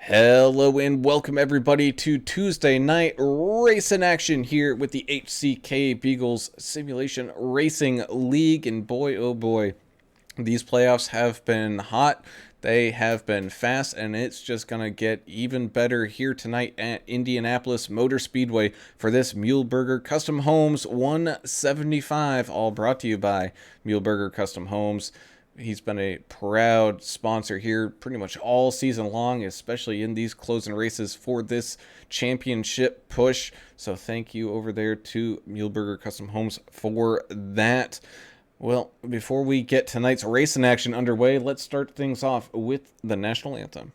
Hello and welcome everybody to Tuesday night racing action here with the HCK Beagles Simulation Racing League. And boy, oh boy, these playoffs have been hot. They have been fast, and it's just going to get even better here tonight at Indianapolis Motor Speedway for this Muehlberger Custom Homes 175, all brought to you by Muehlberger Custom Homes. He's been a proud sponsor here pretty much all season long, especially in these closing races for this championship push. So thank you over there to Muehlberger Custom Homes for that. Well, before we get tonight's racing action underway, let's start things off with the national anthem.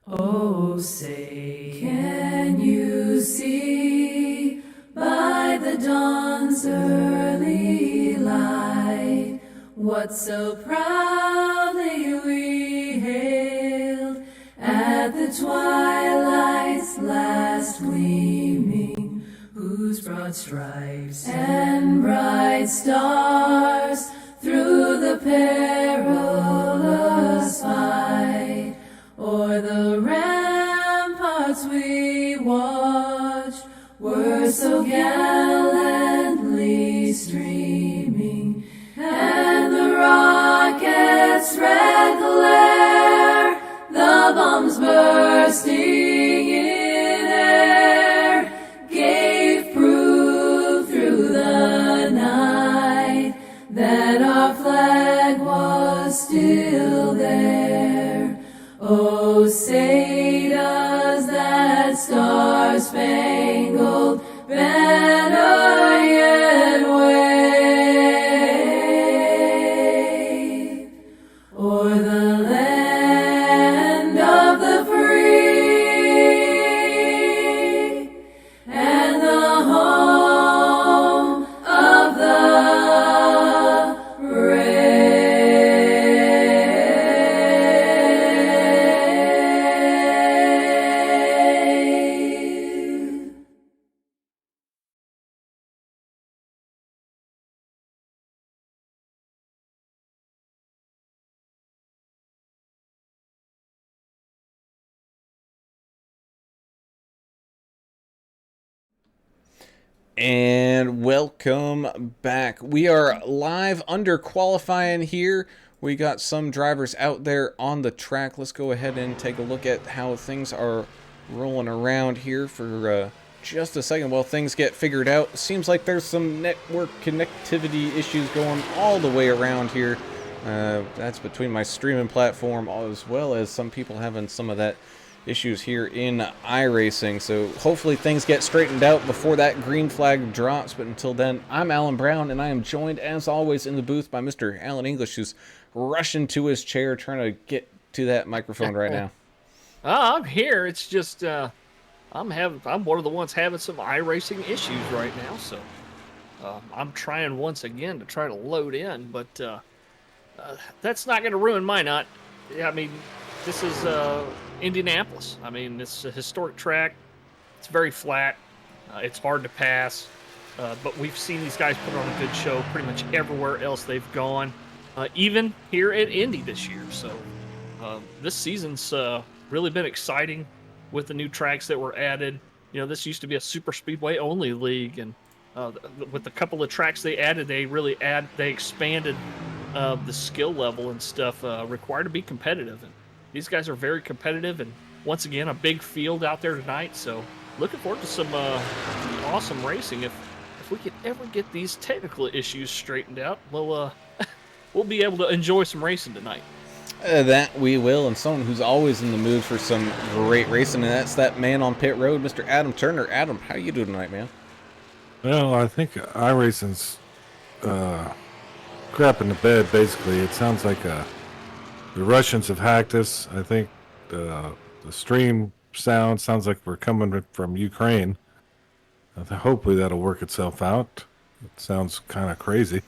Oh, say, can you see by the dawn's early light what so proudly we hailed at the twilight's last gleaming, whose broad stripes and bright stars through the perilous fight o'er the ramparts we watched were so gallantly streaming, and the rocket's red glare, the bombs bursting in air, gave proof through the night that our flag was still there. Oh, say does that star-spangled banner yet wave o'er the land of the free and the home of the brave. And welcome back. We are live under qualifying here. We got some drivers out there on the track. Let's go ahead and take a look at how things are rolling around here for just a second while things get figured out. Seems like there's some network connectivity issues going all the way around here. That's between my streaming platform as well as some people having some of that issues here in iRacing. So hopefully things get straightened out before that green flag drops. But until then, I'm Alan Brown, and I am joined as always in the booth by Mr. Alan English, who's rushing to his chair trying to get to that microphone right now. I'm here. It's just I'm one of the ones having some iRacing issues right now, so I'm trying once again to try to load in, but that's not going to ruin my night. I mean, this is Indianapolis. I mean, it's a historic track. It's very flat. It's hard to pass, but we've seen these guys put on a good show pretty much everywhere else they've gone, even here at Indy this year. So this season's really been exciting with the new tracks that were added. You know, this used to be a super speedway only league, and with a couple of tracks they added, they expanded the skill level and stuff required to be competitive. And these guys are very competitive, and once again, a big field out there tonight. So looking forward to some awesome racing. If we could ever get these technical issues straightened out, we'll be able to enjoy some racing tonight. That we will, and someone who's always in the mood for some great racing, and that's that man on pit road, Mr. Adam Turner. Adam, how you doing tonight, man? Well, I think iRacing's crap in the bed, basically. It sounds like the Russians have hacked us. I think the stream sounds like we're coming from Ukraine. Hopefully that'll work itself out. It sounds kind of crazy.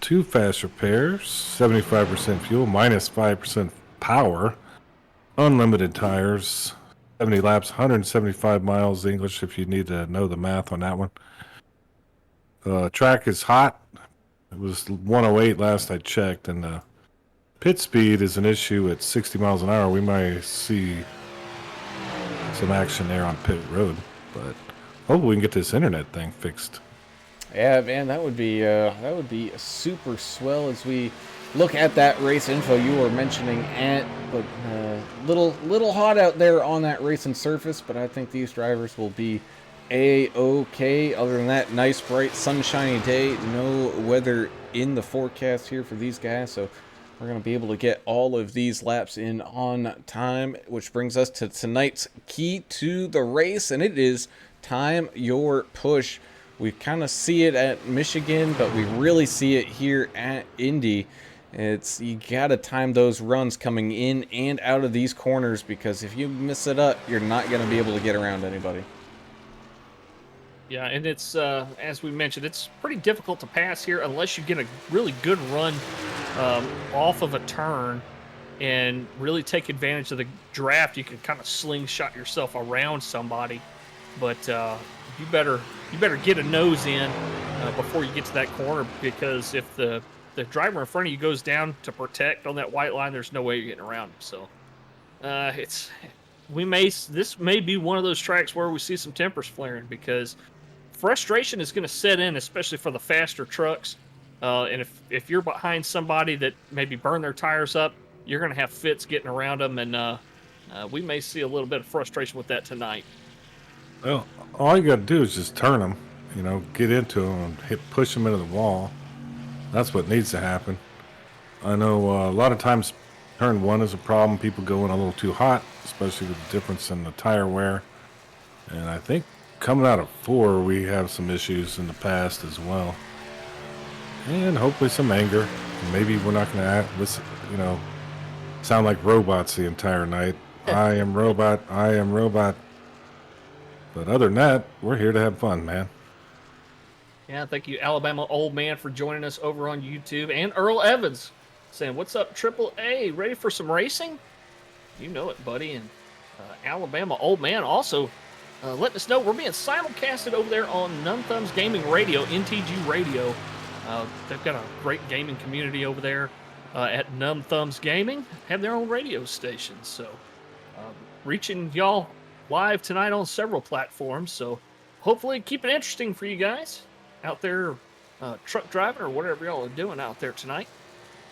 2 fast repairs, 75% fuel, minus 5% power, unlimited tires, 70 laps, 175 miles English if you need to know the math on that one. Track is hot. It was 108 last I checked, and pit speed is an issue at 60 miles an hour. We might see some action there on pit road. But hopefully we can get this internet thing fixed. Yeah, man, that would be super swell as we look at that race info you were mentioning. But little hot out there on that racing surface. But I think these drivers will be a-okay. Other than that, nice bright sunshiny day. No weather in the forecast here for these guys, so we're gonna be able to get all of these laps in on time. Which brings us to tonight's key to the race, and it is time your push. We kind of see it at Michigan, but we really see it here at Indy. It's you gotta time those runs coming in and out of these corners, because if you miss it up, you're not gonna be able to get around anybody. Yeah, and it's as we mentioned, it's pretty difficult to pass here unless you get a really good run off of a turn and really take advantage of the draft. You can kind of slingshot yourself around somebody, but you better get a nose in before you get to that corner, because if the driver in front of you goes down to protect on that white line, there's no way you're getting around him. So this may be one of those tracks where we see some tempers flaring, because frustration is going to set in, especially for the faster trucks. And if you're behind somebody that maybe burned their tires up, you're going to have fits getting around them, and we may see a little bit of frustration with that tonight. Well, all you got to do is just turn them, get into them and push them into the wall. That's what needs to happen. I know a lot of times turn one is a problem. People go in a little too hot, especially with the difference in the tire wear. And I think coming out of 4, we have some issues in the past as well. And hopefully some anger. Maybe we're not going to sound like robots the entire night. I am robot. I am robot. But other than that, we're here to have fun, man. Yeah, thank you, Alabama Old Man, for joining us over on YouTube. And Earl Evans saying, "What's up, Triple A? Ready for some racing?" You know it, buddy. And Alabama Old Man also letting us know we're being simulcasted over there on Numb Thumbs Gaming Radio, NTG Radio. They've got a great gaming community over there at Numb Thumbs Gaming. Have their own radio station. So reaching y'all live tonight on several platforms. So hopefully keep it interesting for you guys out there truck driving or whatever y'all are doing out there tonight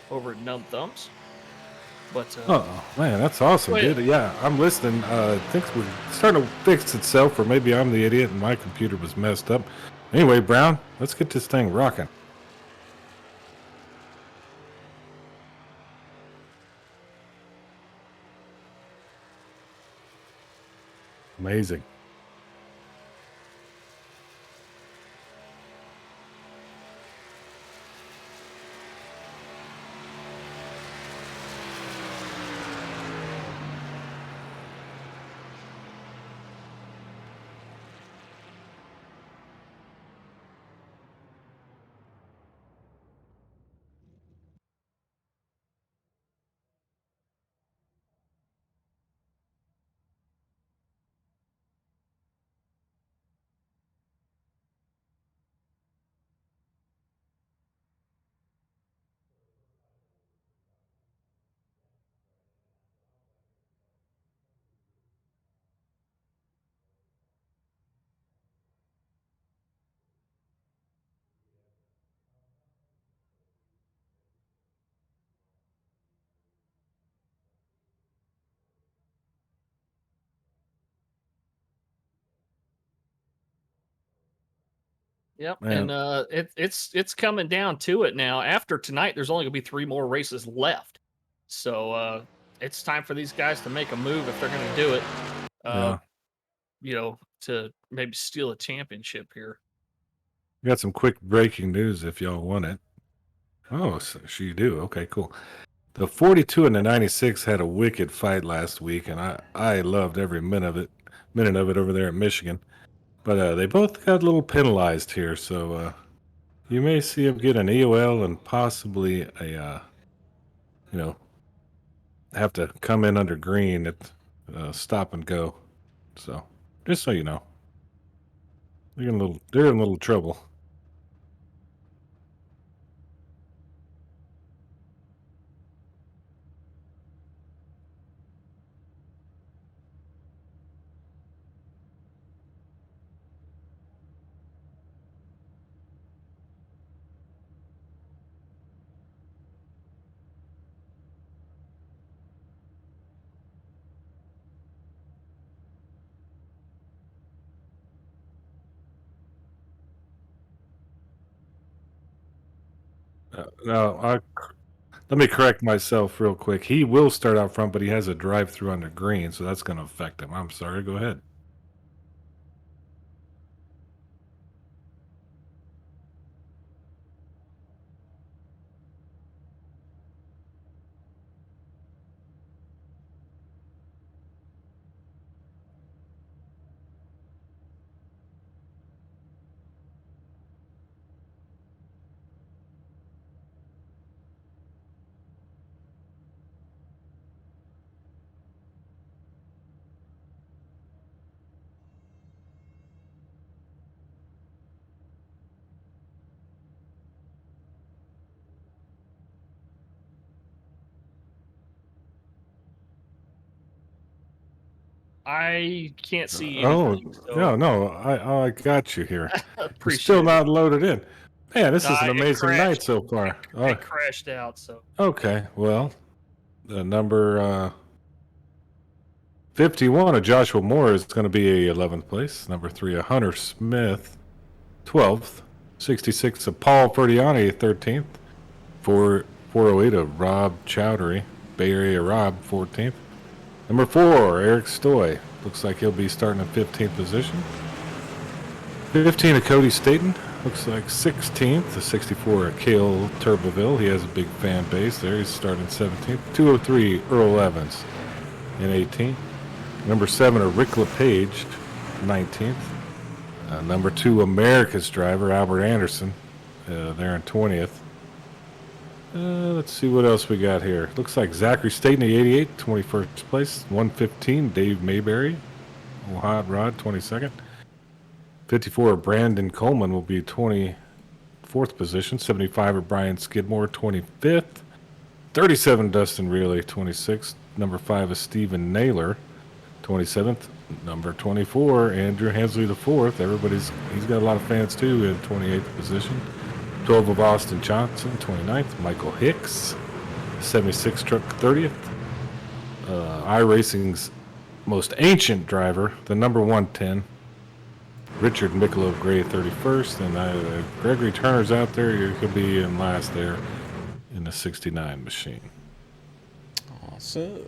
over at Numb Thumbs. But oh man, that's awesome, dude. Yeah, I'm listening. Things were starting to fix itself, or maybe I'm the idiot and my computer was messed up. Anyway, Brown, let's get this thing rocking. Amazing. Yep, Man, and it's coming down to it now. After tonight, there's only gonna be 3 more races left, so it's time for these guys to make a move if they're gonna do it. Uh, yeah. to maybe steal a championship here. We got some quick breaking news if y'all want it. Oh, so you do. Okay, cool. The 42 and the 96 had a wicked fight last week, and I loved every minute of it over there in Michigan. But they both got a little penalized here, so you may see them get an EOL and possibly you know, have to come in under green at stop and go. So just so you know, they're in a little trouble. No, let me correct myself real quick. He will start out front, but he has a drive-through under green, so that's going to affect him. I'm sorry. Go ahead. I can't see Oh, anything, no, so no, I got you here. You're still appreciate it. not loaded in. Man, this is an It amazing night crashed. so far. It crashed out, so Okay, well, the number 51 of Joshua Moore is going to be a 11th place. Number 3 of Hunter Smith, 12th. 66 of Paul Ferdiani, 13th. 408 of Rob Chowdhury, Bay Area Rob, 14th. Number 4, Eric Stoy. Looks like he'll be starting in 15th position. 15 of Cody Staten. Looks like 16th. The 64 of Cale Turbeville. He has a big fan base there. He's starting 17th. 203 Earl Evans in 18th. Number 7 of Rick LePage, 19th. Number 2 America's driver Albert Anderson. There in 20th. Let's see what else we got here. Looks like Zachary Staten, 88, 21st place. 115, Dave Mayberry. Hot Rod, 22nd. 54, Brandon Coleman will be 24th position. 75 of Brian Skidmore, 25th. 37, Dustin Reilly, 26th. Number 5 is Stephen Naylor, 27th. Number 24, Andrew Hensley, IV. He's got a lot of fans too in 28th position. 12 of Austin Johnson, 29th. Michael Hicks, 76 truck, 30th. iRacing's most ancient driver, the number 110, Richard Michelob Gray, 31st. And Gregory Turner's out there. He could be in last there in the 69 machine. Awesome.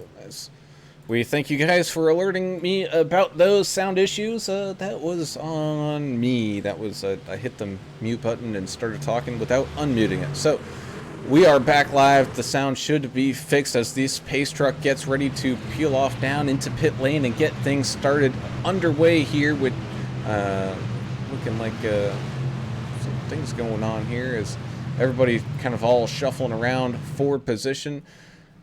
We thank you guys for alerting me about those sound issues. That was on me. That was I hit the mute button and started talking without unmuting it. So we are back live. The sound should be fixed as this pace truck gets ready to peel off down into pit lane and get things started underway here with looking like some things going on here as everybody kind of all shuffling around forward position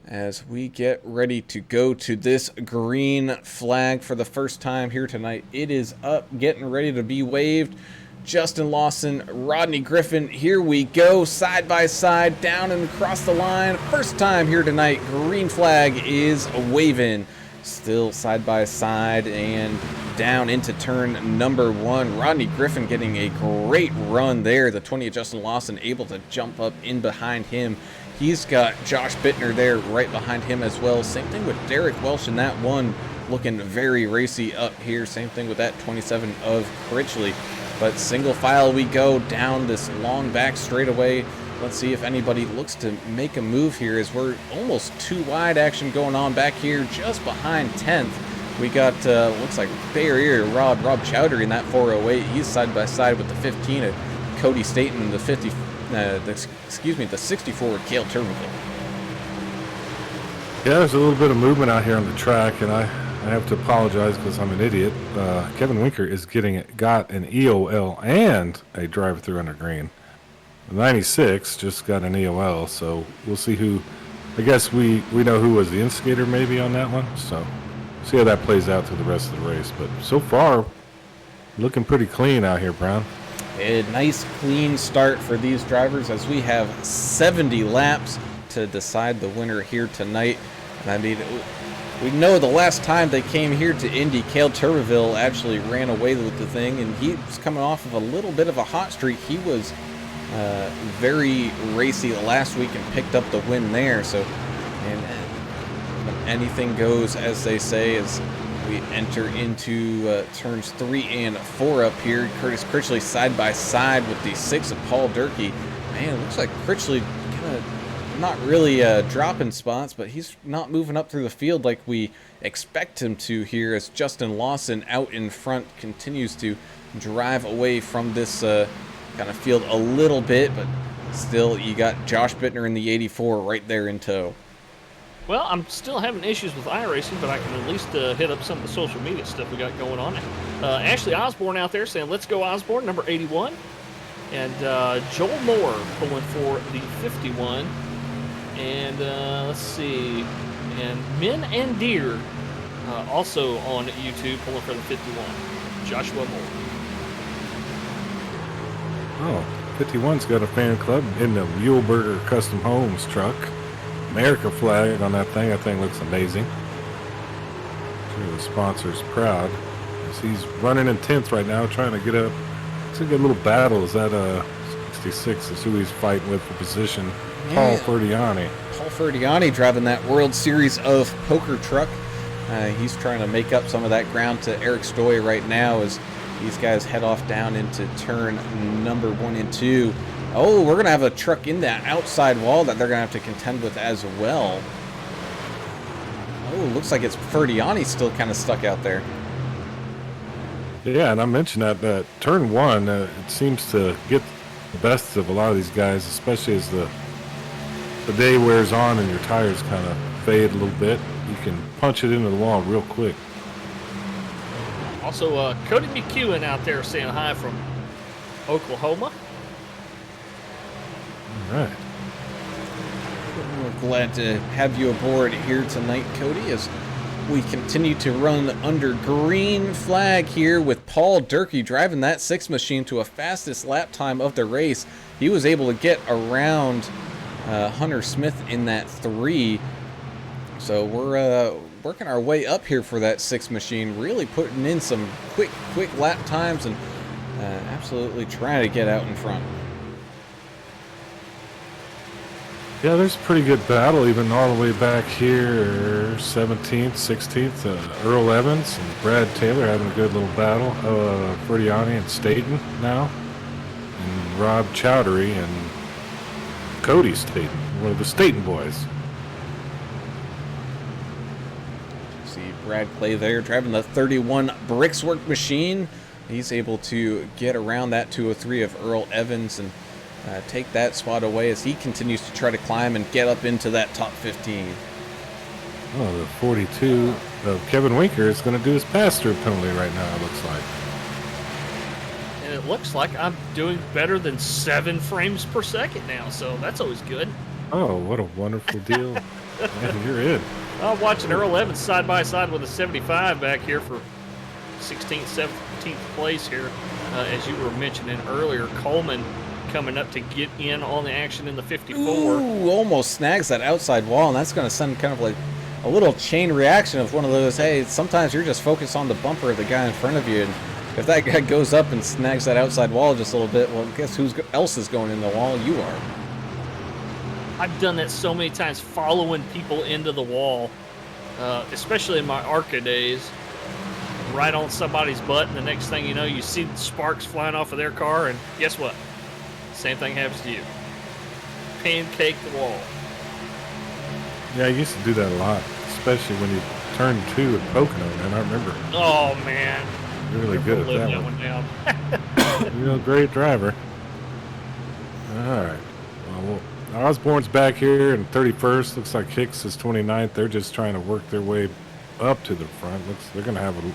as we get ready to go to this green flag for the first time here tonight. It is up, getting ready to be waved. Justin Lawson, Rodney Griffin, here we go, side by side, down and across the line. First time here tonight, green flag is waving. Still side by side and down into turn number 1. Rodney Griffin getting a great run there. The 20 of Justin Lawson able to jump up in behind him. He's got Josh Bittner there right behind him as well. Same thing with Derek Welsh in that one, looking very racy up here. Same thing with that 27 of Critchley. But single file we go down this long back straightaway. Let's see if anybody looks to make a move here as we're almost too wide action going on back here just behind 10th. We got, looks like Bay Area Rob Chowdhury in that 408. He's side by side with the 15 of Cody Staten and the 50. The 64 Cale Turbeville. Yeah, there's a little bit of movement out here on the track, and I have to apologize because I'm an idiot. Kevin Winker is got an EOL and a drive-through under green. The 96 just got an EOL, so we'll see who. I guess we know who was the instigator maybe on that one, so see how that plays out through the rest of the race. But so far, looking pretty clean out here, Brown. A nice clean start for these drivers as we have 70 laps to decide the winner here tonight. And I mean, we know the last time they came here to Indy, Cale Turbeville actually ran away with the thing, and he was coming off of a little bit of a hot streak. He was very racy last week and picked up the win there. So, and anything goes, as they say, as we enter into turns 3 and 4 up here. Curtis Critchley side by side with the 6 of Paul Durkee. Man, it looks like Critchley kind of not really dropping spots, but he's not moving up through the field like we expect him to here, as Justin Lawson out in front continues to drive away from this kind of field a little bit, but still you got Josh Bittner in the 84 right there in tow. Well, I'm still having issues with iRacing, but I can at least hit up some of the social media stuff we got going on. Ashley Osborne out there saying, "Let's go Osborne," number 81. And Joel Moore pulling for the 51. And let's see. And Men and Deer also on YouTube pulling for the 51. Joshua Moore. Oh, 51's got a fan club in the Muehlberger Custom Homes truck. America flag on that thing. That thing looks amazing. Sure the sponsor's proud. As he's running in 10th right now, trying to get up. It's a good little battle. Is that 66 is who he's fighting with for position. Paul Ferdiani. Paul Ferdiani driving that World Series of Poker truck. He's trying to make up some of that ground to Eric Stoy right now as these guys head off down into turn number 1 and 2. Oh, we're going to have a truck in that outside wall that they're going to have to contend with as well. Oh, looks like it's Ferdiani still kind of stuck out there. Yeah, and I mentioned that turn 1, it seems to get the best of a lot of these guys, especially as the day wears on and your tires kind of fade a little bit. You can punch it into the wall real quick. Also, Cody McEwen out there saying hi from Oklahoma. All right. We're glad to have you aboard here tonight, Cody, as we continue to run under green flag here with Paul Durkee driving that 6 machine to a fastest lap time of the race. He was able to get around Hunter Smith in that 3. So we're working our way up here for that 6 machine, really putting in some quick lap times and absolutely trying to get out in front. Yeah, there's a pretty good battle even all the way back here, 17th, 16th. Earl Evans and Brad Taylor having a good little battle. Ferdiani and Staten now. And Rob Chowdhury and Cody Staten, one of the Staten boys. See Brad Clay there driving the 31 Brickswork machine. He's able to get around that 203 of Earl Evans and take that spot away as he continues to try to climb and get up into that top 15. Oh, the 42 of Kevin Winker is going to do his pass-through penalty right now, it looks like. And it looks like I'm doing better than 7 frames per second now, so that's always good. Oh, what a wonderful deal. Man, you're in. I'm watching Earl Evans side by side with a 75 back here for 16th, 17th place here. As you were mentioning earlier, Coleman coming up to get in on the action in the 54. Ooh, almost snags that outside wall, and that's going to send kind of like a little chain reaction of one of those, hey, sometimes you're just focused on the bumper of the guy in front of you, and if that guy goes up and snags that outside wall just a little bit, well, guess who else is going in the wall? You are. I've done that so many times, following people into the wall, especially in my ARCA days, right on somebody's butt, and the next thing you know, you see the sparks flying off of their car, and guess what? Same thing happens to you. Pancake the wall. Yeah, I used to do that a lot, especially when you turned 2 at Pocono, man. I remember. Oh, man. You're really good at that one. Down. You're a great driver. All right. Well, Osborne's back here in 31st. Looks like Hicks is 29th. They're just trying to work their way up to the front. They're going to have a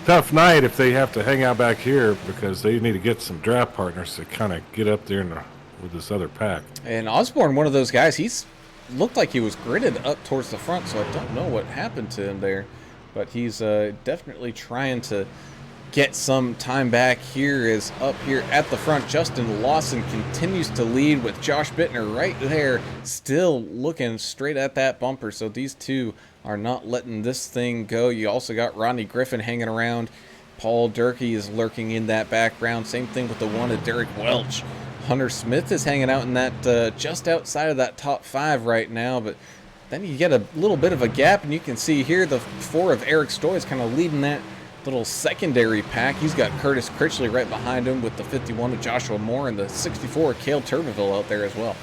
tough night if they have to hang out back here because they need to get some draft partners to kind of get up there with this other pack. And Osborne, one of those guys, he's looked like he was gridded up towards the front, so I don't know what happened to him there. But he's definitely trying to get some time back. Here is up here at the front. Justin Lawson continues to lead with Josh Bittner right there, still looking straight at that bumper. So these two are not letting this thing go. You also got Rodney Griffin hanging around. Paul Durkee is lurking in that background. Same thing with the one of Derek Welch. Hunter Smith is hanging out in that just outside of that top 5 right now, but then you get a little bit of a gap, and you can see here the 4 of Eric Stoy is kind of leading that little secondary pack. He's got Curtis Critchley right behind him with the 51 of Joshua Moore and the 64 of Cale Turbeville out there as well.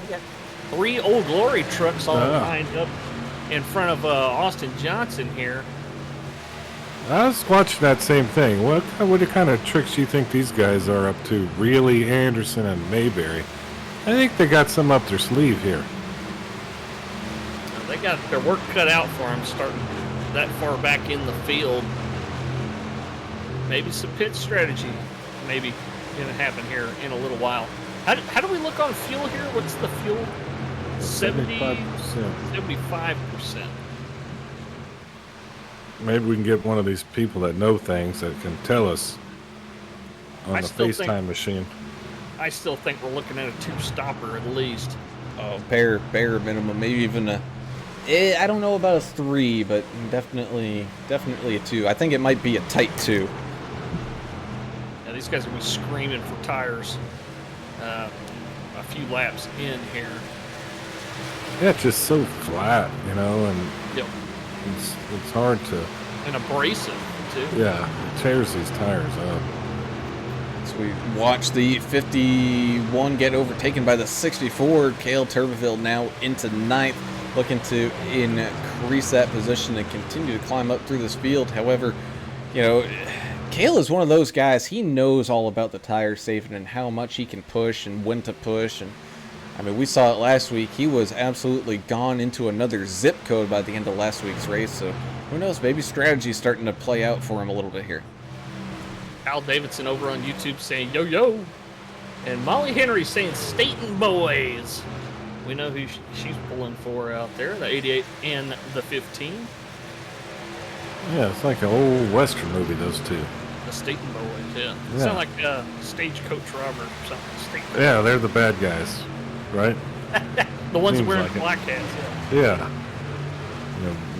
We got 3 Old Glory trucks all lined up in front of Austin Johnson here. I was watching that same thing. What kind of tricks do you think these guys are up to? Really, Anderson and Mayberry. I think they got some up their sleeve here. They got their work cut out for them starting that far back in the field. Maybe some pit strategy maybe going to happen here in a little while. How do we look on fuel here? What's the fuel? 75%. 75%. Maybe we can get one of these people that know things that can tell us on the FaceTime machine. I still think we're looking at a 2-stopper at least. Oh, bare minimum, maybe even a. I don't know about a 3, but definitely a 2. I think it might be a tight 2. Yeah, these guys are gonna be screaming for tires. A few laps in here. Yeah, it's just so flat, and Yep. it's hard to. And abrasive too. Yeah, it tears these tires up. So we watch the 51 get overtaken by the 64. Cale Turbeville now into 9th, looking to increase that position and continue to climb up through this field. However, Cale is one of those guys, he knows all about the tire safety and how much he can push and when to push. And I mean, we saw it last week. He was absolutely gone into another zip code by the end of last week's race. So who knows, maybe strategy's starting to play out for him a little bit here. Al Davidson over on YouTube saying yo yo, and Molly Henry saying Staten Boys. We know who she's pulling for out there, the 88 and the 15. Yeah, it's like an old Western movie, those two. The Staten Boys, yeah. Sound like Stagecoach Robber or something. Yeah, they're the bad guys, right? The ones Seems wearing like it. black hats, Yeah.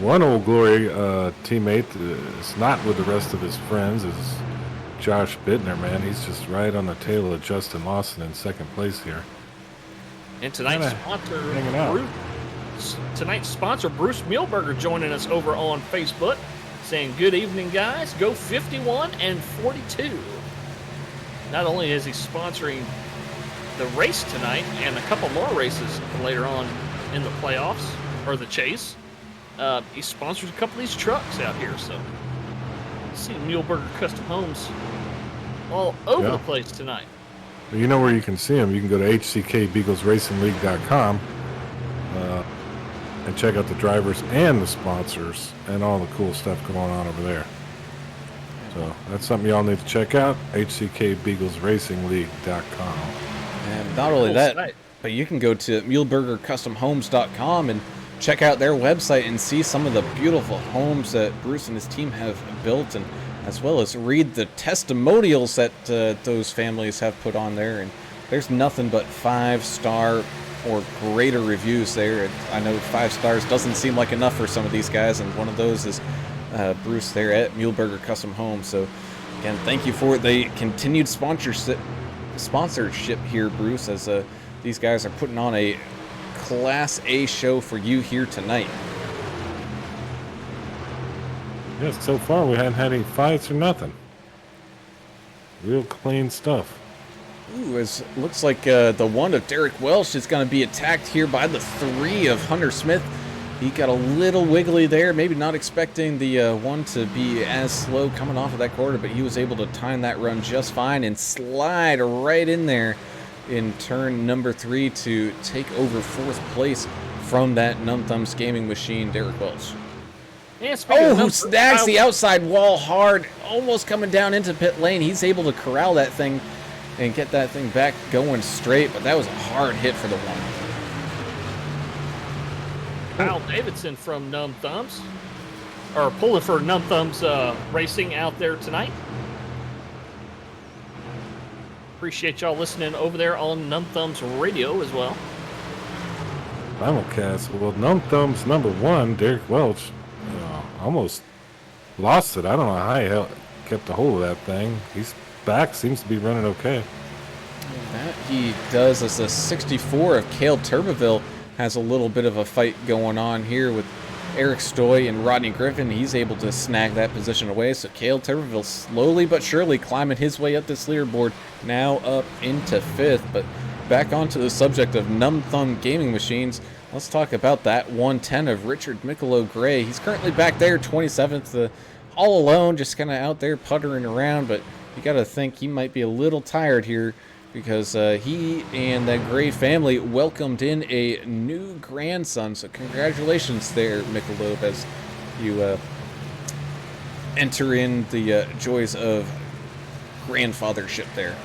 One Old Glory teammate is not with the rest of his friends is Josh Bittner, man. He's just right on the tail of Justin Lawson in 2nd place here. And tonight's sponsor, Bruce Muehlberger, joining us over on Facebook, saying, good evening, guys. Go 51 and 42. Not only is he sponsoring the race tonight and a couple more races later on in the playoffs, or the chase, he sponsors a couple of these trucks out here. So, see Muehlberger Custom Homes all over the place tonight. You know where you can see them. You can go to HCKBeaglesRacingLeague.com and check out the drivers and the sponsors and all the cool stuff going on over there. So that's something y'all need to check out, HCKBeaglesRacingLeague.com. And not only that, but you can go to MuehlbergerCustomHomes.com and check out their website and see some of the beautiful homes that Bruce and his team have built, and as well as read the testimonials that those families have put on there. And there's nothing but 5-star or greater reviews there. I know 5 stars doesn't seem like enough for some of these guys, and one of those is Bruce there at Muehlberger Custom Homes. So again, thank you for the continued sponsorship here, Bruce, as these guys are putting on a Class A show for you here tonight. Yes, so far we hadn't had any fights or nothing. Real clean stuff. Ooh, looks like the 1 of Derek Welsh is going to be attacked here by the 3 of Hunter Smith. He got a little wiggly there, maybe not expecting the 1 to be as slow coming off of that corner, but he was able to time that run just fine and slide right in there in turn number 3 to take over 4th place from that Numb Thumbs Gaming Machine, Derek Welsh. Yeah, who snags the outside wall hard, almost coming down into pit lane. He's able to corral that thing and get that thing back going straight, but that was a hard hit for the 1. Kyle Davidson from Numb Thumbs, or pulling for Numb Thumbs Racing out there tonight. Appreciate y'all listening over there on Numb Thumbs Radio as well. Simulcast. Well, Numb Thumbs number 1, Derek Welch, almost lost it. I don't know how he kept a hold of that thing. He's back, seems to be running okay. That he does, as the 64 of Cale Turbeville has a little bit of a fight going on here with Eric Stoy and Rodney Griffin, he's able to snag that position away. So Cale Tuberville slowly but surely climbing his way up this leaderboard, now up into 5th. But back onto the subject of Numb Thumb Gaming Machines, let's talk about that 110 of Richard Michelob Gray. He's currently back there, 27th, all alone, just kind of out there puttering around. But you got to think he might be a little tired here, because he and that Gray family welcomed in a new grandson. So congratulations there, Michelob, as you enter in the joys of grandfathership there.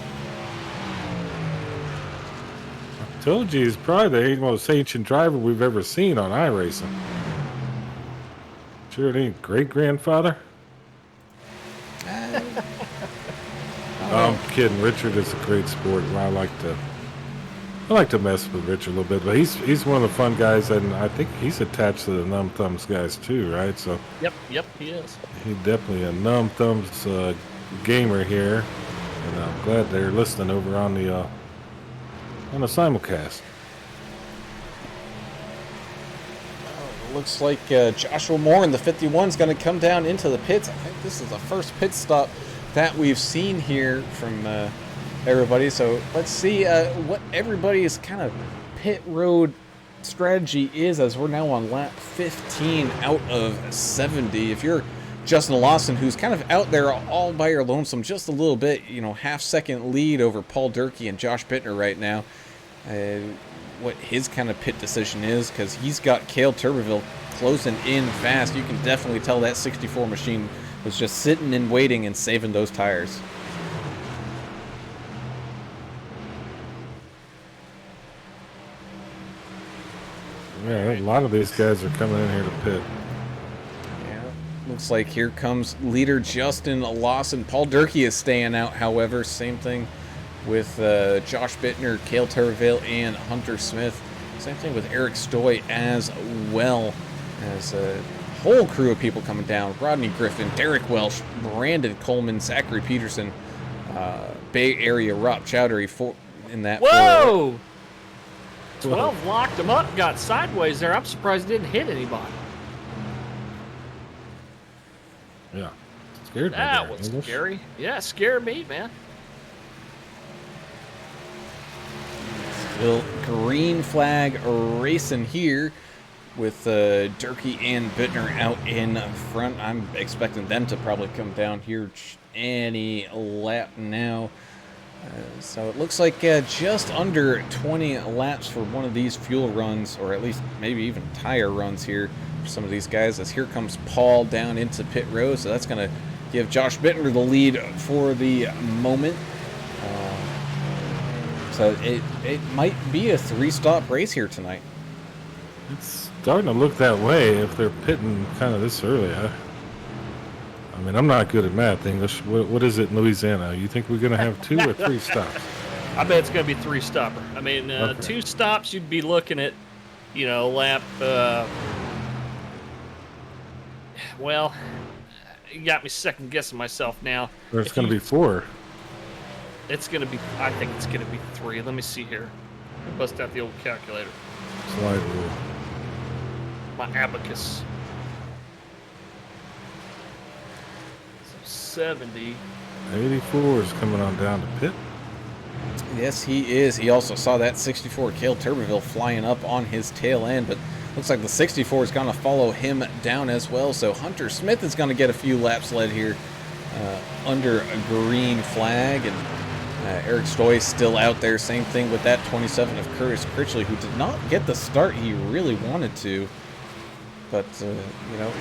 I told you, he's probably the most ancient driver we've ever seen on iRacing. Sure it ain't great-grandfather? I'm kidding. Richard is a great sport. I like to mess with Richard a little bit, but he's one of the fun guys, and I think he's attached to the Numb Thumbs guys too, right? So Yep, he is. he's definitely a Numb Thumbs gamer here, and I'm glad they're listening over on the simulcast. Looks like Joshua Moore in the 51 is going to come down into the pits. I think this is the first pit stop that we've seen here from everybody. So let's see what everybody's kind of pit road strategy is, as we're now on lap 15 out of 70. If you're Justin Lawson, who's kind of out there all by your lonesome just a little bit, half-second lead over Paul Durkee and Josh Bittner right now, what his kind of pit decision is, because he's got Cale Tuberville closing in fast. You can definitely tell that 64 machine was just sitting and waiting and saving those tires. Yeah, a lot of these guys are coming in here to pit. Yeah, looks like here comes leader Justin Lawson. Paul Durkee is staying out, however. Same thing with Josh Bittner, Cale Tuberville, and Hunter Smith. Same thing with Eric Stoy as well, as a whole crew of people coming down. Rodney Griffin, Derek Welsh, Brandon Coleman, Zachary Peterson, Bay Area Rob Chowdhury in that. Whoa! 12 locked him up, got sideways there. I'm surprised he didn't hit anybody. Yeah, scared me. That was scary. Yeah, scared me, man. Still green flag racing here with Durkee and Bittner out in front. I'm expecting them to probably come down here any lap now. So it looks like just under 20 laps for one of these fuel runs, or at least maybe even tire runs here for some of these guys, as here comes Paul down into pit road. So that's going to give Josh Bittner the lead for the moment. So it might be a 3-stop race here tonight. It's starting to look that way if they're pitting kind of this early. I mean, I'm not good at math English. What is it in Louisiana? You think we're going to have 2 or 3 stops? I bet it's going to be 3-stopper. I mean, Okay. 2 stops, you'd be looking at, lap, well, you got me second guessing myself now. Or it's going to be 4. It's going to be, I think it's going to be 3. Let me see here. Bust out the old calculator. Slide rule. My abacus. So 70. 84 is coming on down to pit. Yes, he is. He also saw that 64 Cale Tuberville flying up on his tail end, but looks like the 64 is going to follow him down as well. So Hunter Smith is going to get a few laps led here under a green flag, and Eric Stoy still out there. Same thing with that 27 of Curtis Critchley, who did not get the start he really wanted to. But,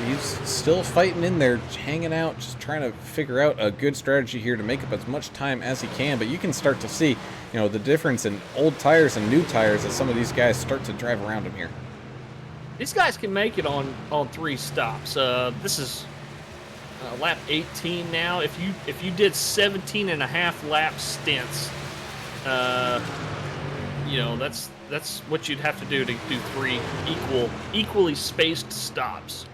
he's still fighting in there, hanging out, just trying to figure out a good strategy here to make up as much time as he can. But you can start to see, the difference in old tires and new tires as some of these guys start to drive around him here. These guys can make it on 3 stops. This is lap 18 now. If you did 17 and a half lap stints, that's what you'd have to do to do 3 equally spaced stops.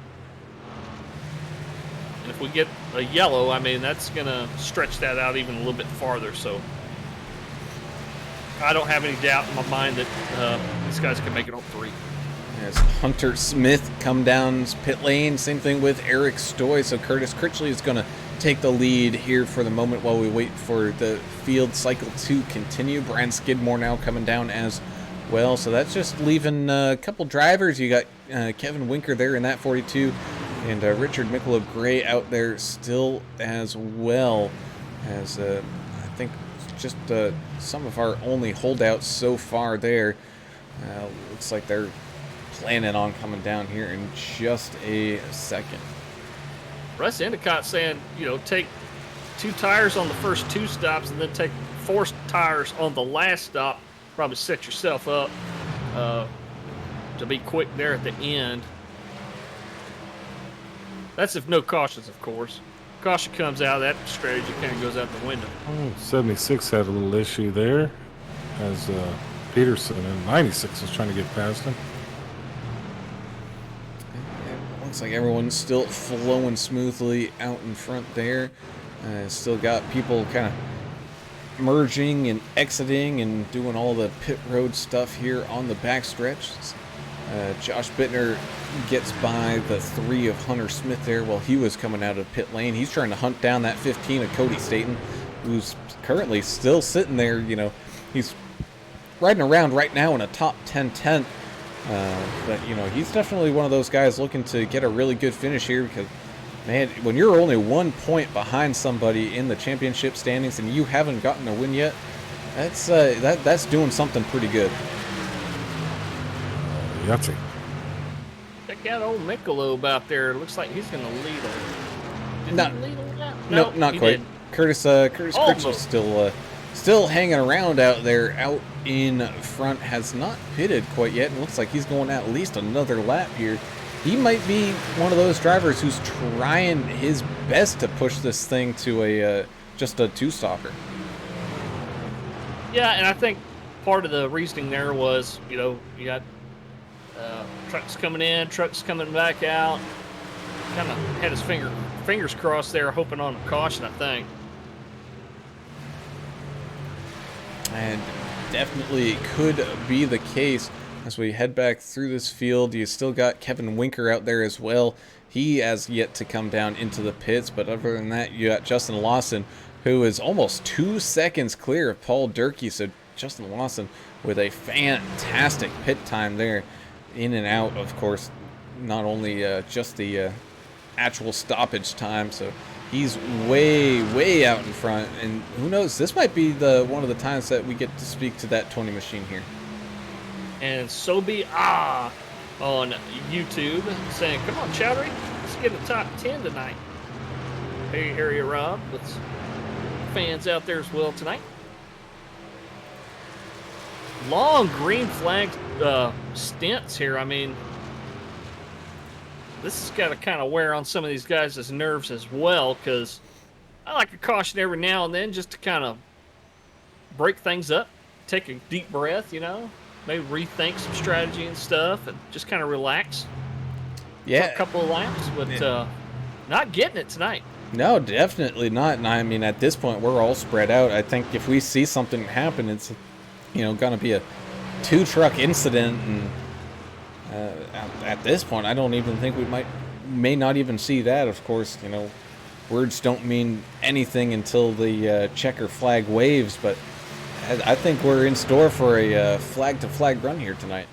And if we get a yellow, I mean, that's gonna stretch that out even a little bit farther. So I don't have any doubt in my mind that these guys can make it on 3. as Hunter Smith come down pit lane. Same thing with Eric Stoy. So Curtis Critchley is going to take the lead here for the moment while we wait for the field cycle to continue. Brian Skidmore now coming down as well. So that's just leaving a couple drivers. You got Kevin Winker there in that 42, and Richard Michelob Gray out there still as well, as I think just some of our only holdouts so far there. Looks like they're planning on coming down here in just a second. Russ Endicott saying, take 2 tires on the first 2 stops and then take 4 tires on the last stop. Probably set yourself up to be quick there at the end. That's if no cautions, of course. Caution comes out, that strategy kind of goes out the window. 76 had a little issue there, as Peterson in 96 was trying to get past him. Looks like everyone's still flowing smoothly out in front there. Still got people kind of merging and exiting and doing all the pit road stuff here on the backstretch. Josh Bittner gets by the 3 of Hunter Smith there while he was coming out of pit lane. He's trying to hunt down that 15 of Cody Staten, who's currently still sitting there. He's riding around right now in a top 10 tenth. But he's definitely one of those guys looking to get a really good finish here, because, man, when you're only 1 point behind somebody in the championship standings and you haven't gotten a win yet, that's doing something pretty good. Yahtzee. Check out old Michelob out there. Looks like he's going to lead a... Not- Did he lead a lap? No, not he quite. did. Curtis Critchell's still hanging around out there, out in front. Has not pitted quite yet, and looks like he's going at least another lap here. He might be one of those drivers who's trying his best to push this thing to just a 2-stopper. Yeah, and I think part of the reasoning there was, you got trucks coming in, trucks coming back out. Kind of had his fingers crossed there, hoping on a caution, I think. And definitely could be the case as we head back through this field. You still got Kevin Winker out there as well. He has yet to come down into the pits, but other than that, you got Justin Lawson, who is almost 2 seconds clear of Paul Durkee. So Justin Lawson with a fantastic pit time there, in and out, of course, not only just the actual stoppage time. So he's way out in front, and who knows, this might be one of the times that we get to speak to that Tony machine here. And Sobi on YouTube saying, come on, Chowdhury, let's get a top 10 tonight. Hey, area Rob, with fans out there as well tonight. Long green flag stints here. I mean, this has got to kind of wear on some of these guys' nerves as well, because I like a caution every now and then just to kind of break things up, take a deep breath, maybe rethink some strategy and stuff, and just kind of relax. Yeah, For a couple of laps, but not getting it tonight. No, definitely not. And I mean, at this point, we're all spread out. I think if we see something happen, it's going to be a 2-truck incident, and at this point, I don't even think we may not even see that. Of course, words don't mean anything until the checker flag waves, but I think we're in store for a flag-to-flag run here tonight.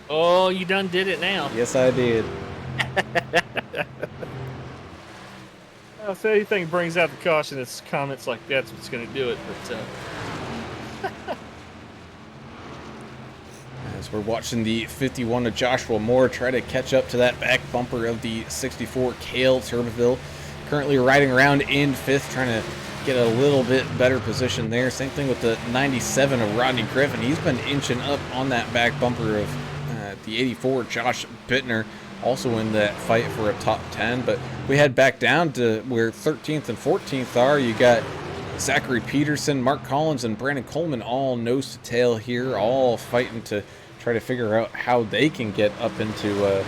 Oh, you done did it now. Yes, I did. If anything brings out the caution, it's comments like that's what's going to do it. But as we're watching the 51 of Joshua Moore try to catch up to that back bumper of the 64 Cale Turbeville. Currently riding around in 5th, trying to get a little bit better position there. Same thing with the 97 of Rodney Griffin. He's been inching up on that back bumper of the 84 Josh Bittner, also in that fight for a top 10. But we head back down to where 13th and 14th are. You got Zachary Peterson, Mark Collins, and Brandon Coleman all nose to tail here, all fighting to try to figure out how they can get up into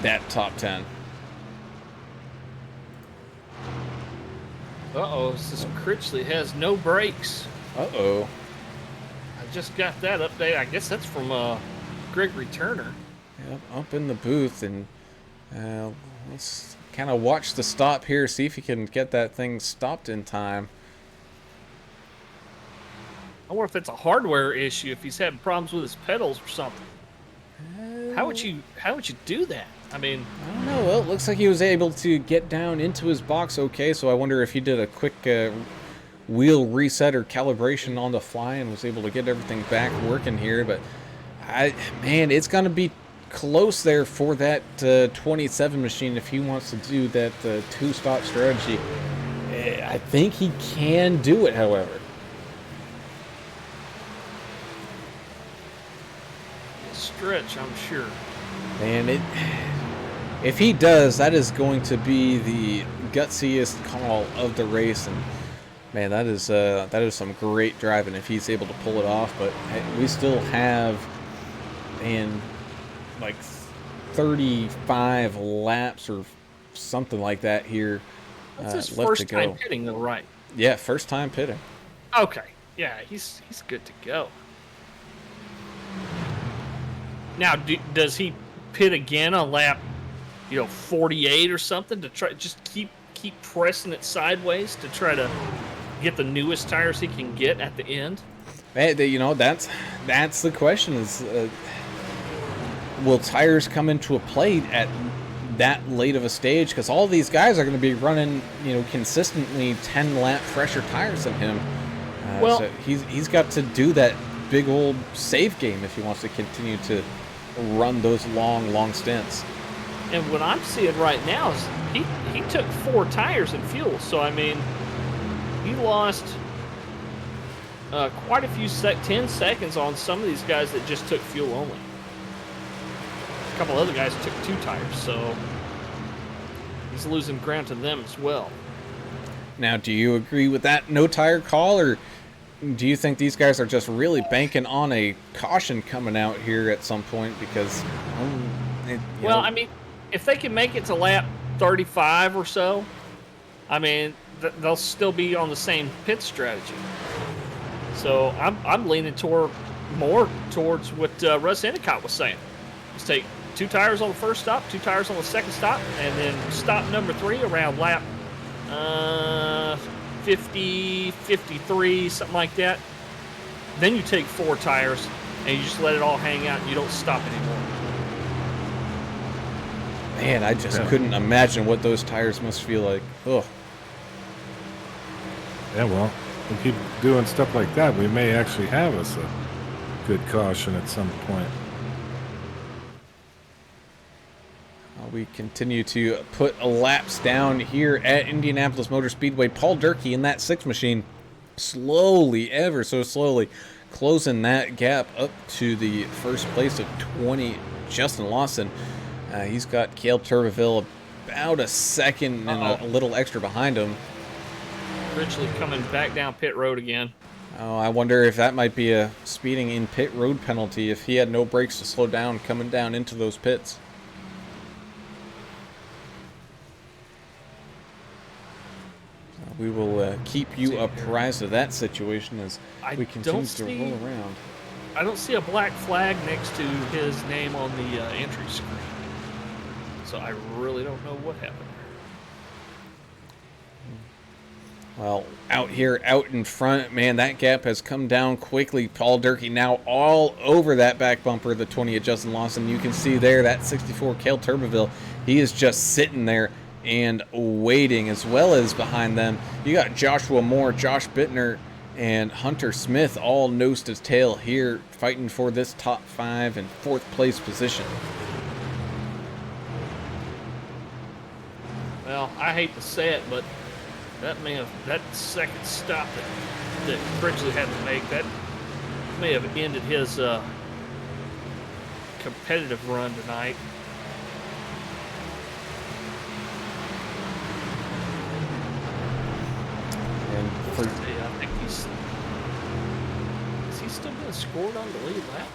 that top 10. uh-oh, so Critchley has no brakes. Uh-oh. I just got that update. I guess that's from Gregory Turner. Yep, up in the booth, and let's kind of watch the stop here, see if he can get that thing stopped in time. I wonder if it's a hardware issue, if he's having problems with his pedals or something. How would you do that? I mean, I don't know. Well, it looks like he was able to get down into his box okay, so I wonder if he did a quick wheel reset or calibration on the fly and was able to get everything back working here. But, man, it's going to be close there for that 27 machine if he wants to do that two-stop strategy. I think he can do it, however. stretch, I'm sure. And if he does, that is going to be the gutsiest call of the race. And man, that is some great driving if he's able to pull it off. But we still have, man, like 35 laps or something like that here. That's his left first to go. time pitting, though, right? Yeah, first time pitting. Okay. Yeah, he's good to go. Now, does he pit again on lap, 48 or something to try just keep pressing it sideways to try to get the newest tires he can get at the end? Hey, that's the question: is will tires come into a play at that late of a stage? Because all these guys are going to be running, consistently 10-lap fresher tires than him. So he's got to do that big old save game if he wants to continue to run those long stints. And what I'm seeing right now is he took 4 tires in fuel. So I mean, he lost quite a few 10 seconds on some of these guys that just took fuel only. A couple other guys took 2 tires, so he's losing ground to them as well. Now, do you agree with that no tire call, or do you think these guys are just really banking on a caution coming out here at some point? Because, I mean, if they can make it to lap 35 or so, I mean, they'll still be on the same pit strategy. So I'm leaning more towards what Russ Endicott was saying. Just take 2 tires on the first stop, 2 tires on the second stop, and then stop number 3 around lap 50, 53, something like that. Then you take 4 tires and you just let it all hang out and you don't stop anymore. Man, I just couldn't imagine what those tires must feel like. Ugh. Yeah, well, we keep doing stuff like that, we may actually have us a good caution at some point. We continue to put laps down here at Indianapolis Motor Speedway. Paul Durkee in that 6 machine slowly, ever so slowly, closing that gap up to the first place of 20, Justin Lawson. He's got Caleb Turbeville about a second and a little extra behind him. Ridgely coming back down pit road again. Oh, I wonder if that might be a speeding in pit road penalty if he had no brakes to slow down coming down into those pits. We will keep you apprised of that situation as we continue to roll around. I don't see a black flag next to his name on the entry screen. So I really don't know what happened there. Well, out here, out in front, man, that gap has come down quickly. Paul Durkee now all over that back bumper, the 20 of Justin Lawson. You can see there, that 64 Cale Turbeville, he is just sitting there and waiting, as well as behind them you got Joshua Moore, Josh Bittner, and Hunter Smith all nose to tail here fighting for this top 5 and 4th place position. Well, I hate to say it, but that second stop that Ridgely had to make, that may have ended his competitive run tonight. I think is he still being scored on the lead lap?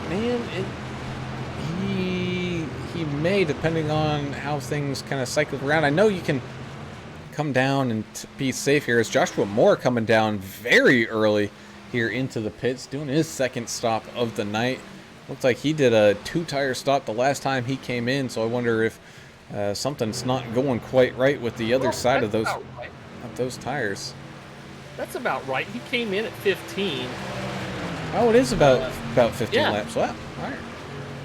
Man, he may, depending on how things kind of cycle around. I know you can come down and be safe here. As Joshua Moore coming down very early here into the pits, doing his second stop of the night. Looks like he did a 2-tire stop the last time he came in, so I wonder if something's not going quite right with the other side of those tires. That's about right. He came in at 15. Oh, it is about 15 laps. Wow. All right.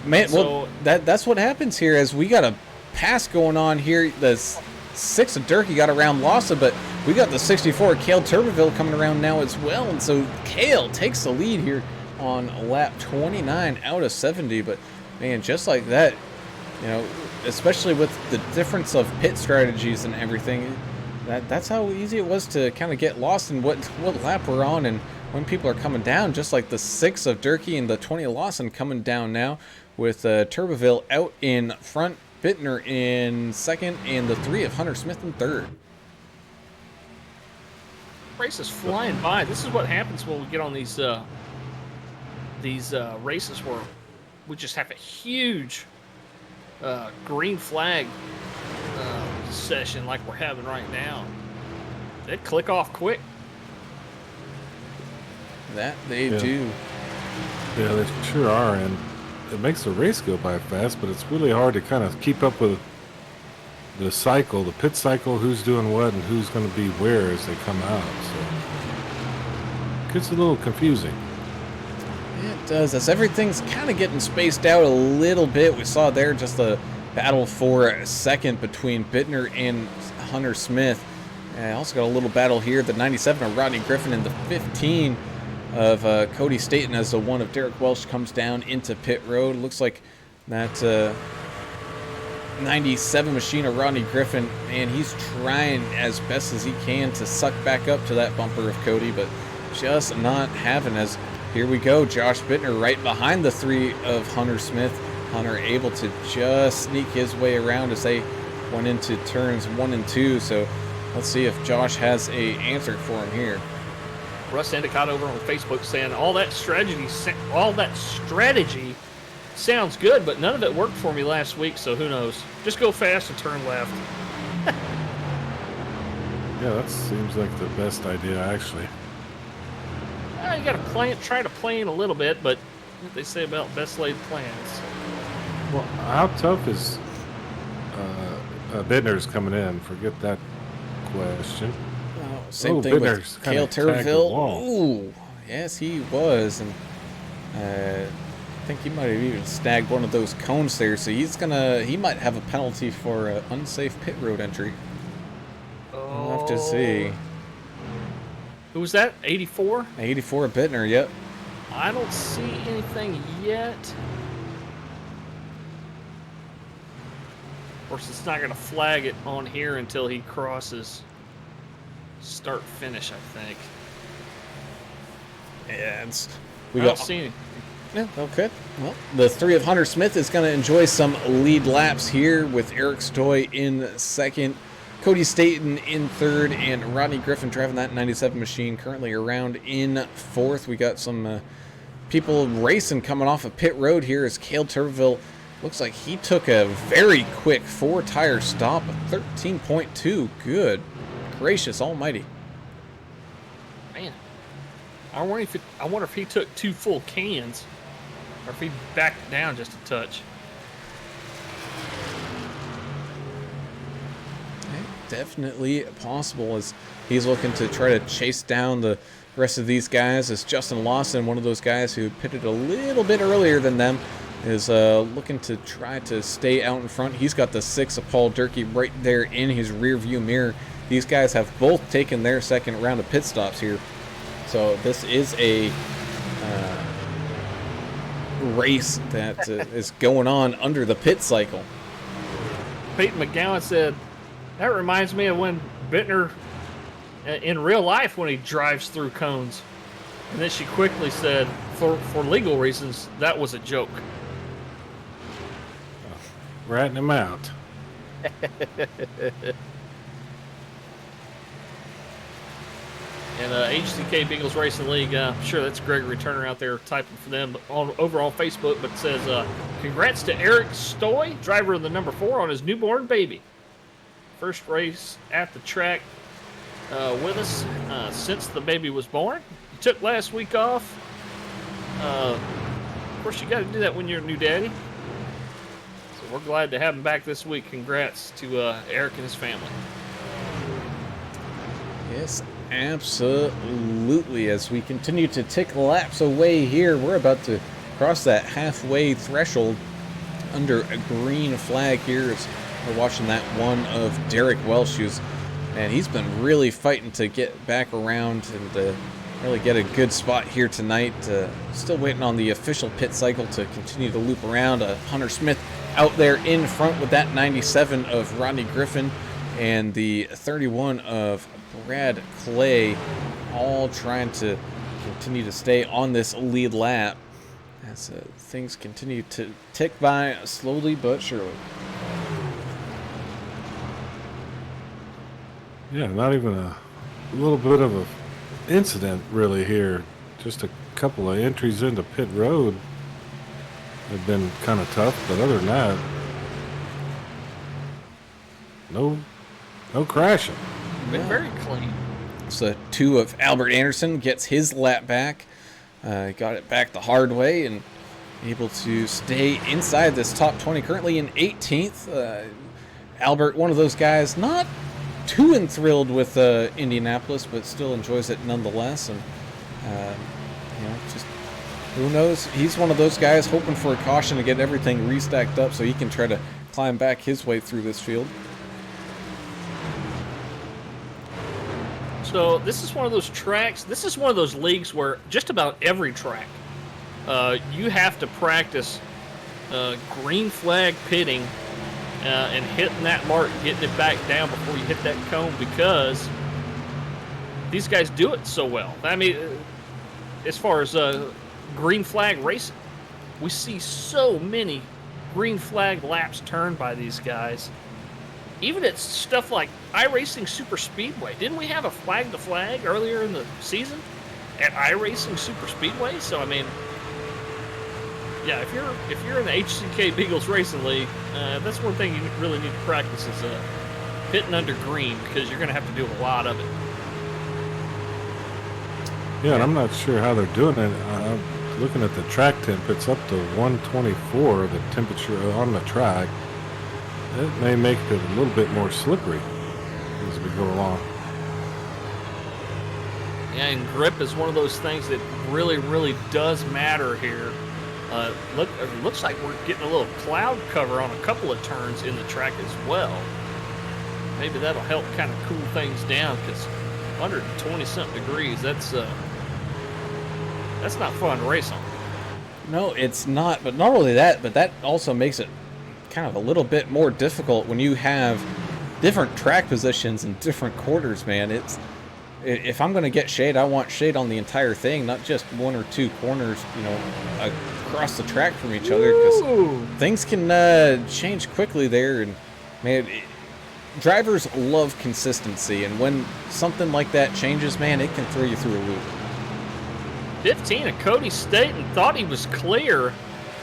Man, well, that's what happens here as we got a pass going on here. The 6 of Durkee got around Lawson, but we got the 64 Cale Turbeville coming around now as well. And so Cale takes the lead here on lap 29 out of 70. But, man, just like that, you know, especially with the difference of pit strategies and everything, that's how easy it was to kind of get lost in what lap we're on and when people are coming down, just like the 6 of Durkee and the 20 of Lawson coming down now with Turbeville out in front, Bittner in second, and the 3 of Hunter Smith in third. Race is flying by. This is what happens when we get on these races where we just have a huge green flag session like we're having right now. They click off quick. That they do. Yeah, they sure are, and it makes the race go by fast, but it's really hard to kind of keep up with the cycle, the pit cycle, who's doing what and who's going to be where as they come out. So it gets a little confusing. It does, as everything's kind of getting spaced out a little bit. We saw there just a battle for a second between Bittner and Hunter Smith. And also got a little battle here, the 97 of Rodney Griffin and the 15 of Cody Staten as the 1 of Derek Welsh comes down into pit road. Looks like that 97 machine of Rodney Griffin, and he's trying as best as he can to suck back up to that bumper of Cody, but just not having. As here we go, Josh Bittner right behind the 3 of Hunter Smith. Hunter able to just sneak his way around as they went into turns 1 and 2. So let's see if Josh has a answer for him here. Russ Endicott over on Facebook saying all that strategy sounds good, but none of it worked for me last week, so who knows? Just go fast and turn left. Yeah, that seems like the best idea, actually. You got to try to plan a little bit, but what they say about best laid plans. Well, how tough is Bittner's coming in? Forget that question. Same thing with Cale Turbeville. Ooh, yes, he was, and I think he might have even snagged one of those cones there. So he might have a penalty for unsafe pit road entry. We'll have to see. Who was that? 84? 84 Bittner. Yep. I don't see anything yet. Of course, it's not going to flag it on here until he crosses start finish, I think. Yeah, I don't see anything. Yeah, okay. Well, the 3 of Hunter Smith is going to enjoy some lead laps here with Eric Stoy in second, Cody Staten in third, and Rodney Griffin driving that 97 machine currently around in fourth. We got some people racing coming off of pit road here as Cale Turbeville looks like he took a very quick 4-tire stop of 13.2. Good gracious almighty. Man, I wonder if he took 2 full cans or if he backed down just a touch. Definitely possible as he's looking to try to chase down the rest of these guys. As Justin Lawson, one of those guys who pitted a little bit earlier than them, is looking to try to stay out in front. He's got the 6 of Paul Durkee right there in his rear view mirror. These guys have both taken their second round of pit stops here. So this is a race that is going on under the pit cycle. Peyton McGowan said, that reminds me of when Bittner, in real life, when he drives through cones. And then she quickly said, for legal reasons, that was a joke. Ratting him out. And HCK Beagles Racing League, I'm sure that's Gregory Turner out there typing for them over on Facebook, but says, congrats to Eric Stoy, driver of the number 4 on his newborn baby. First race at the track with us since the baby was born. He took last week off. Of course, you got to do that when you're a new daddy. So we're glad to have him back this week. Congrats to Eric and his family. Yes, absolutely. As we continue to tick laps away here, we're about to cross that halfway threshold under a green flag here. As we're watching that one of Derek Welsh, and he's been really fighting to get back around and really get a good spot here tonight. Still waiting on the official pit cycle to continue to loop around. Hunter Smith out there in front with that 97 of Rodney Griffin and the 31 of Brad Clay, all trying to continue to stay on this lead lap as things continue to tick by slowly but surely. Yeah, not even a little bit of a incident really here. Just a couple of entries into pit road have been kind of tough, but other than that, no crashing. Been very clean. So 2 of Albert Anderson gets his lap back. Got it back the hard way and able to stay inside this top 20. Currently in 18th. Albert, one of those guys, not too enthralled with Indianapolis, but still enjoys it nonetheless. And just who knows? He's one of those guys hoping for a caution to get everything restacked up so he can try to climb back his way through this field. So this is one of those tracks. This is one of those leagues where just about every track, you have to practice green flag pitting and hitting that mark, getting it back down before you hit that cone, because these guys do it so well. I mean, as far as green flag racing, we see so many green flag laps turned by these guys. Even at stuff like iRacing Super Speedway. Didn't we have a flag to flag earlier in the season at iRacing Super Speedway? So I mean, yeah, if you're in the HCK Beagles Racing League, that's one thing you really need to practice is hitting under green, because you're going to have to do a lot of it. Yeah, and I'm not sure how they're doing it. Looking at the track temp, it's up to 124, the temperature on the track. It may make it a little bit more slippery as we go along. Yeah, and grip is one of those things that really, really does matter here. It looks like we're getting a little cloud cover on a couple of turns in the track as well. Maybe that'll help kind of cool things down, because 120-something degrees, that's not fun to race on. No, it's not. But not only that, but that also makes it kind of a little bit more difficult when you have different track positions and different quarters, man. If I'm going to get shade, I want shade on the entire thing, not just 1 or 2 corners, across the track from each other, because things can change quickly there. And man, drivers love consistency, and when something like that changes, man, it can throw you through a loop. 15 of Cody Staten thought he was clear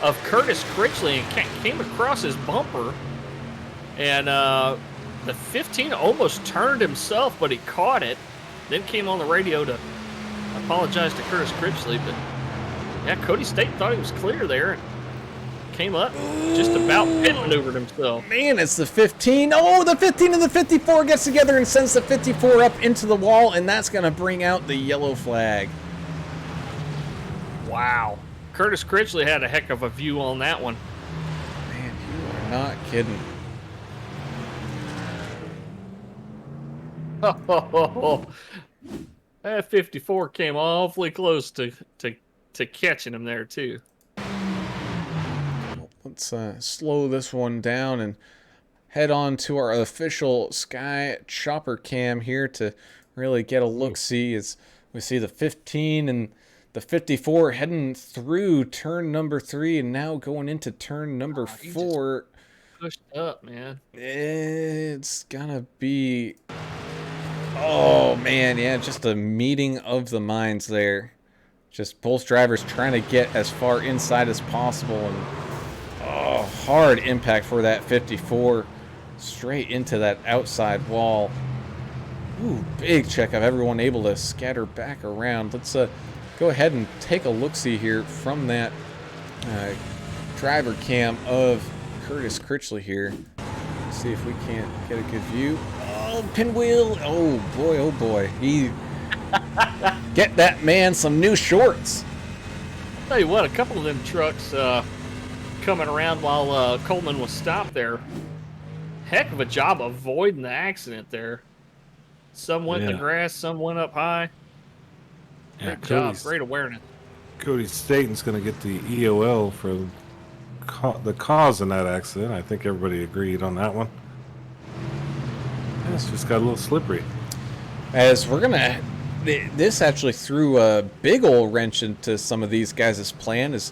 of Curtis Critchley and came across his bumper, and the 15 almost turned himself, but he caught it, then came on the radio to apologize to Curtis Critchley. But yeah, Cody Staten thought he was clear there and came up, just about pit maneuvered himself. Man, it's the 15. Oh, the 15 and the 54 gets together and sends the 54 up into the wall, and that's going to bring out the yellow flag. Wow. Curtis Critchley had a heck of a view on that one. Man, you are not kidding. That 54 came awfully close to catching him there, too. Let's slow this one down and head on to our official Sky Chopper cam here to really get a look-see as we see the 15 and the 54 heading through turn number 3 and now going into turn number 4. Pushed up, man. It's gonna be... Oh, man, yeah, just a meeting of the minds there. Just both drivers trying to get as far inside as possible, and hard impact for that 54 straight into that outside wall. Ooh, big check of everyone able to scatter back around. Let's go ahead and take a look-see here from that driver cam of Curtis Critchley here. See if we can't get a good view. Oh, pinwheel. Oh, boy, oh, boy. He get that man some new shorts. Tell you what, a couple of them trucks coming around while Coleman was stopped there. Heck of a job avoiding the accident there. Some went in the grass, some went up high. Great job, great awareness. Cody Staten's going to get the EOL for the cause in that accident. I think everybody agreed on that one. It's just got a little slippery. As we're going to... This actually threw a big old wrench into some of these guys' plan, as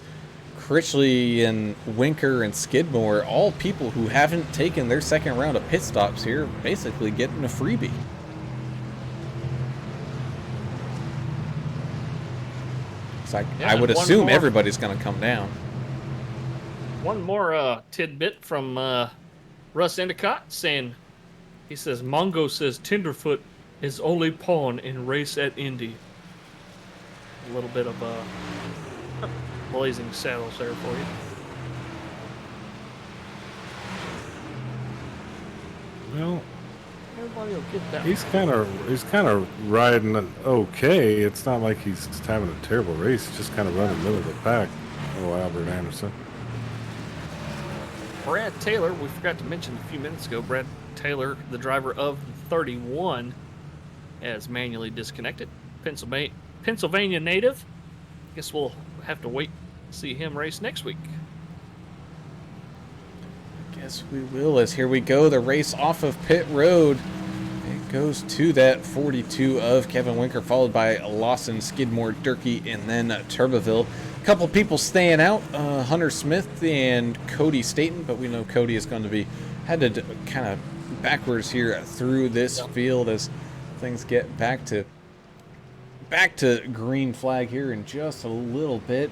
Critchley and Winker and Skidmore, all people who haven't taken their second round of pit stops here, basically getting a freebie. It's like, I would assume everybody's going to come down. One more tidbit from Russ Endicott saying, he says, Mongo says Tenderfoot is only pawn in race at Indy. A little bit of blazing saddles there for you. Well, everybody will get that. He's kind of riding okay. It's not like he's having a terrible race. He's just kind of running the middle of the pack. Oh, Albert Anderson. Brad Taylor, we forgot to mention a few minutes ago, Brad Taylor, the driver of 31, has manually disconnected. Pennsylvania native. Guess we'll have to wait to see him race next week. Guess we will, as here we go, the race off of pit road. It goes to that 42 of Kevin Winker, followed by Lawson, Skidmore, Durkee, and then Turbeville. A couple people staying out, Hunter Smith and Cody Staten, but we know Cody is going to be headed kind of backwards here through this field as things get back to green flag here in just a little bit,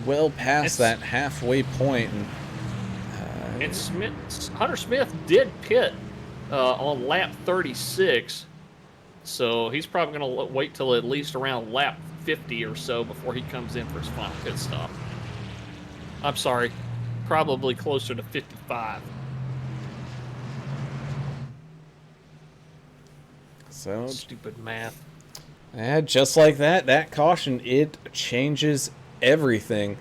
well past that halfway point. And Hunter Smith did pit on lap 36, so he's probably going to wait till at least around lap 50 or so before he comes in for his final pit stop. I'm sorry, probably closer to 55. So stupid math. And just like that, that caution, it changes everything.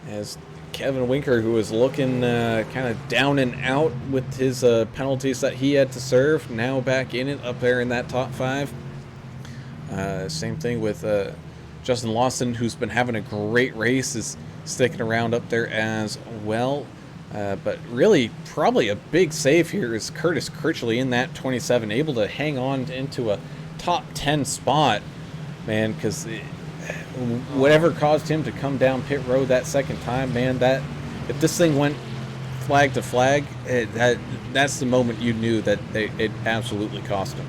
As Kevin Winker, who was looking kind of down and out with his penalties that he had to serve, now back in it, up there in that top 5. Same thing with Justin Lawson, who's been having a great race, is sticking around up there as well. But really, probably a big save here is Curtis Critchley in that 27, able to hang on into a top 10 spot, man, because whatever caused him to come down pit road that second time, man, that if this thing went flag to flag, that's the moment you knew that it absolutely cost him.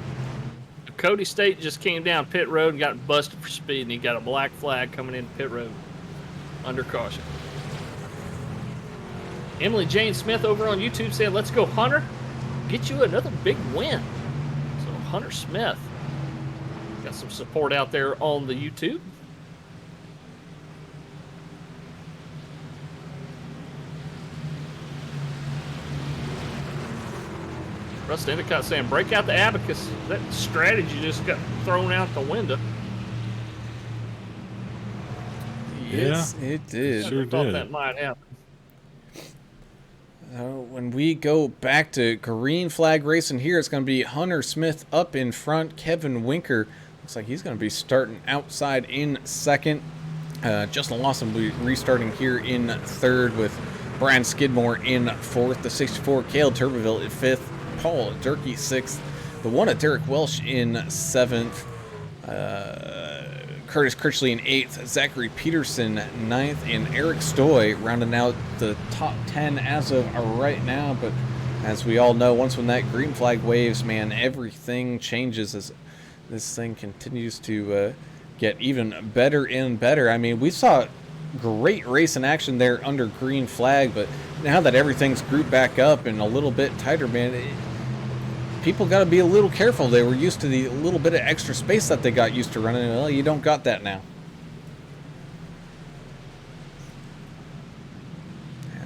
Cody State just came down pit road and got busted for speed, and he got a black flag coming into pit road under caution. Emily Jane Smith over on YouTube saying, let's go, Hunter. Get you another big win. So Hunter Smith got some support out there on the YouTube. Russ Endicott saying, break out the abacus. That strategy just got thrown out the window. Yes, it did. Sure thought that might happen. When we go back to green flag racing here, it's going to be Hunter Smith up in front. Kevin Winker looks like he's going to be starting outside in second. Justin Lawson will be restarting here in third with Brian Skidmore in fourth. The 64, Cale Turbeville in fifth. Paul Durkee sixth. The one of Derek Welsh in seventh. Curtis Critchley in 8th, Zachary Peterson 9th, and Eric Stoy rounding out the top 10 as of right now. But as we all know, once when that green flag waves, man, everything changes as this thing continues to get even better and better. I mean, we saw great racing action there under green flag, but now that everything's grouped back up and a little bit tighter, man, people got to be a little careful. They were used to the little bit of extra space that they got used to running. Well, you don't got that now.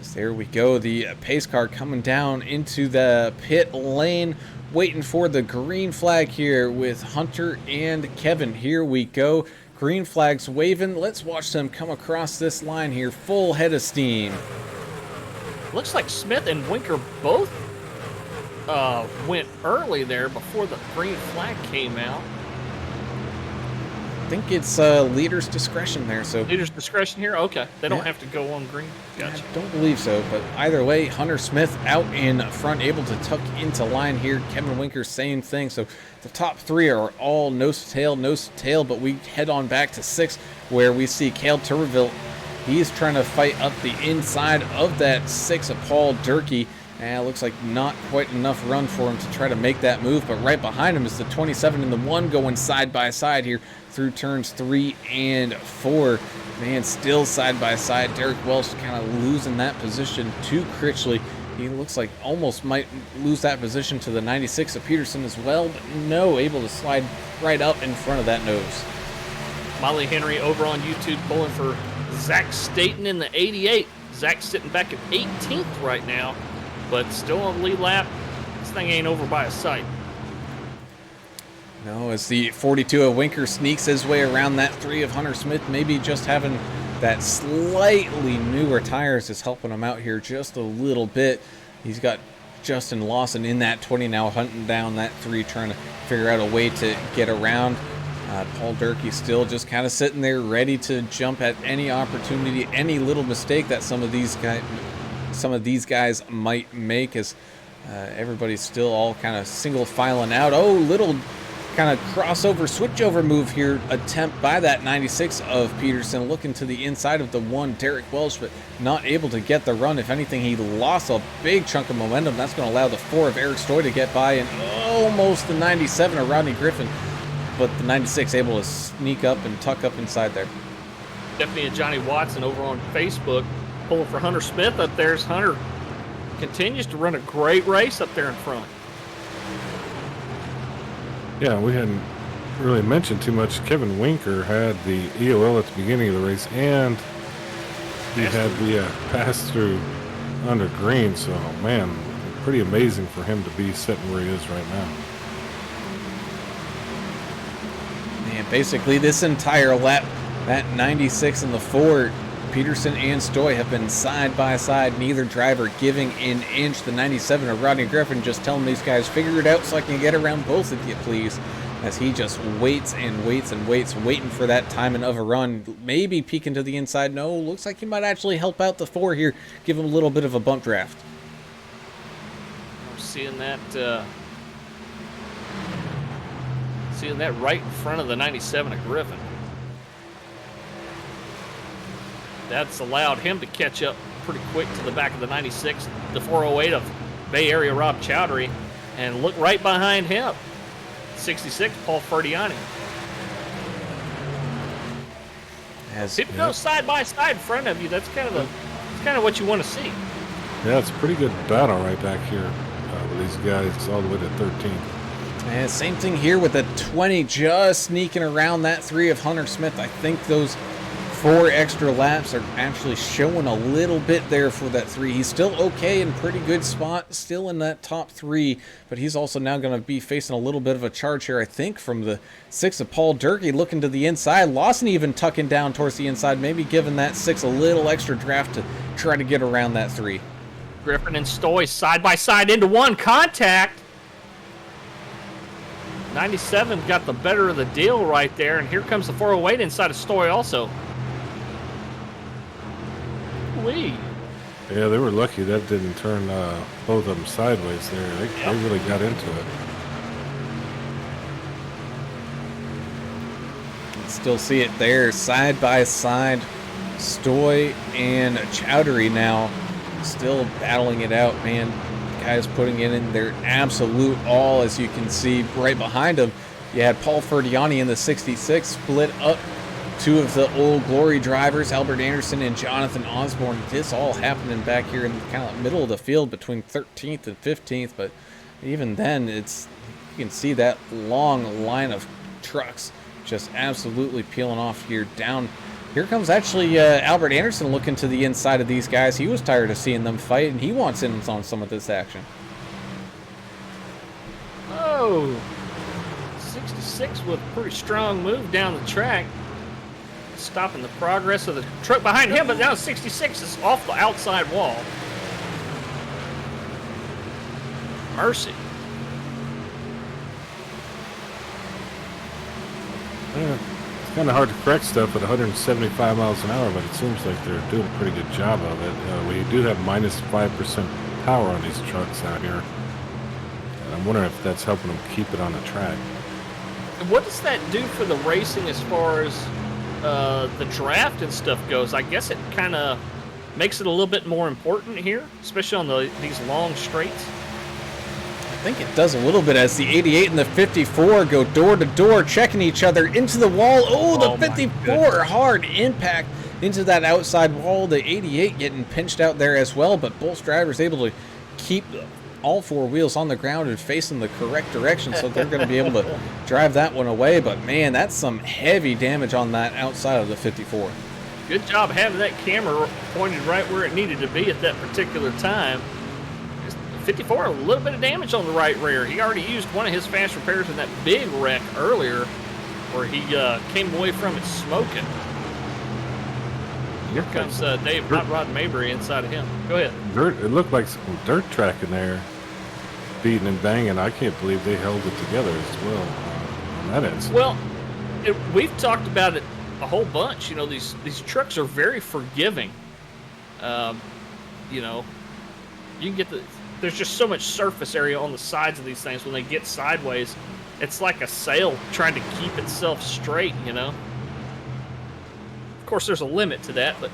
As there we go, the pace car coming down into the pit lane, waiting for the green flag here with Hunter and Kevin. Here we go. Green flags waving. Let's watch them come across this line here, full head of steam. Looks like Smith and Winker both went early there before the green flag came out. I think it's leader's discretion there. So Leader's discretion here? Okay. They don't Yeah. have to go on green. Gotcha. I don't believe so, but either way, Hunter Smith out in front, able to tuck into line here. Kevin Winker, same thing. So the top three are all nose to tail, but we head on back to 6, where we see Cale Turville. He's trying to fight up the inside of that 6 of Paul Durkee. And it looks like not quite enough run for him to try to make that move, but right behind him is the 27 and the 1 going side by side here through turns 3 and 4. Man, still side by side. Derek Welsh kind of losing that position to Critchley. He looks like almost might lose that position to the 96 of Peterson as well, but no, able to slide right up in front of that nose. Molly Henry over on YouTube pulling for Zach Staten in the 88. Zach's sitting back at 18th right now, but still on the lead lap. This thing ain't over by a sight. No, as the 42 of Winker sneaks his way around that 3 of Hunter Smith, maybe just having that slightly newer tires is helping him out here just a little bit. He's got Justin Lawson in that 20 now, hunting down that 3, trying to figure out a way to get around. Paul Durkee still just kind of sitting there ready to jump at any opportunity, any little mistake that some of these guys might make, as everybody's still all kind of single filing out. Oh, little kind of crossover switchover move here, attempt by that 96 of Peterson, looking to the inside of the 1 Derek Welsh, but not able to get the run. If anything, he lost a big chunk of momentum. That's going to allow the 4 of Eric Stoy to get by, and almost the 97 of Rodney Griffin, but the 96 able to sneak up and tuck up inside there. Stephanie and Johnny Watson over on Facebook pulling for Hunter Smith up there as Hunter continues to run a great race up there in front. Yeah, we hadn't really mentioned too much. Kevin Winker had the EOL at the beginning of the race, and he had the pass-through under green. So, man, pretty amazing for him to be sitting where he is right now. Man, basically this entire lap, that 96 and the 4, Peterson and Stoy have been side by side, neither driver giving an inch. The 97 of Rodney Griffin just telling these guys, figure it out so I can get around both of you, please. As he just waits and waits and waits, waiting for that timing of a run. Maybe peeking to the inside. No, looks like he might actually help out the 4 here, give him a little bit of a bump draft. I'm seeing that right in front of the 97 of Griffin. That's allowed him to catch up pretty quick to the back of the 96, the 408 of Bay Area Rob Chowdhury, and look right behind him, 66 Paul Ferdiani. As People go side by side in front of you. That's kind of what you want to see. Yeah, it's a pretty good battle right back here with these guys all the way to 13. And same thing here with the 20 just sneaking around that 3 of Hunter Smith. I think those 4 extra laps are actually showing a little bit there for that 3. He's still okay, in pretty good spot, still in that top 3, but he's also now going to be facing a little bit of a charge here, I think, from the 6 of Paul Durkee, looking to the inside. Lawson even tucking down towards the inside, maybe giving that 6 a little extra draft to try to get around that 3. Griffin and Stoy side by side into one contact. 97 got the better of the deal right there, and here comes the 408 inside of Stoy also. Lee. Yeah, they were lucky that didn't turn both of them sideways there. They really got into it. Still see it there, side by side. Stoy and Chowdhury now still battling it out, man. Guys putting it in their absolute all, as you can see right behind him. You had Paul Ferdiani in the 66, split up 2 of the Old Glory drivers, Albert Anderson and Jonathan Osborne. This all happening back here in kind of middle of the field between 13th and 15th, but Even then, you can see that long line of trucks just absolutely peeling off here. Down here comes actually Albert Anderson looking to the inside of these guys. He was tired of seeing them fight, and he wants in on some of this action. Oh, 66 with a pretty strong move down the track, stopping the progress of the truck behind him, but now 66 is off the outside wall. Mercy. Yeah, it's kind of hard to correct stuff at 175 miles an hour, but it seems like they're doing a pretty good job of it. We do have minus 5% power on these trucks out here. And I'm wondering if that's helping them keep it on the track. And what does that do for the racing as far as the draft and stuff goes? I guess it kind of makes it a little bit more important here, especially on these long straights. I think it does a little bit as the 88 and the 54 go door to door, checking each other into the wall. Oh, the 54 hard impact into that outside wall. The 88 getting pinched out there as well, but both drivers able to keep all four wheels on the ground and facing the correct direction, so they're going to be able to drive that one away. But man, that's some heavy damage on that outside of the 54. Good job having that camera pointed right where it needed to be at that particular time. 54, a little bit of damage on the right rear. He already used one of his fast repairs in that big wreck earlier where he came away from it smoking. Here comes Dave, not Rod Mabry, inside of him. Go ahead. It looked like some dirt track in there, beating and banging. I can't believe they held it together as well on that incident. Well, we've talked about it a whole bunch. You know, these trucks are very forgiving. You know, you can get there's just so much surface area on the sides of these things. When they get sideways, it's like a sail trying to keep itself straight, you know. Of course, there's a limit to that, but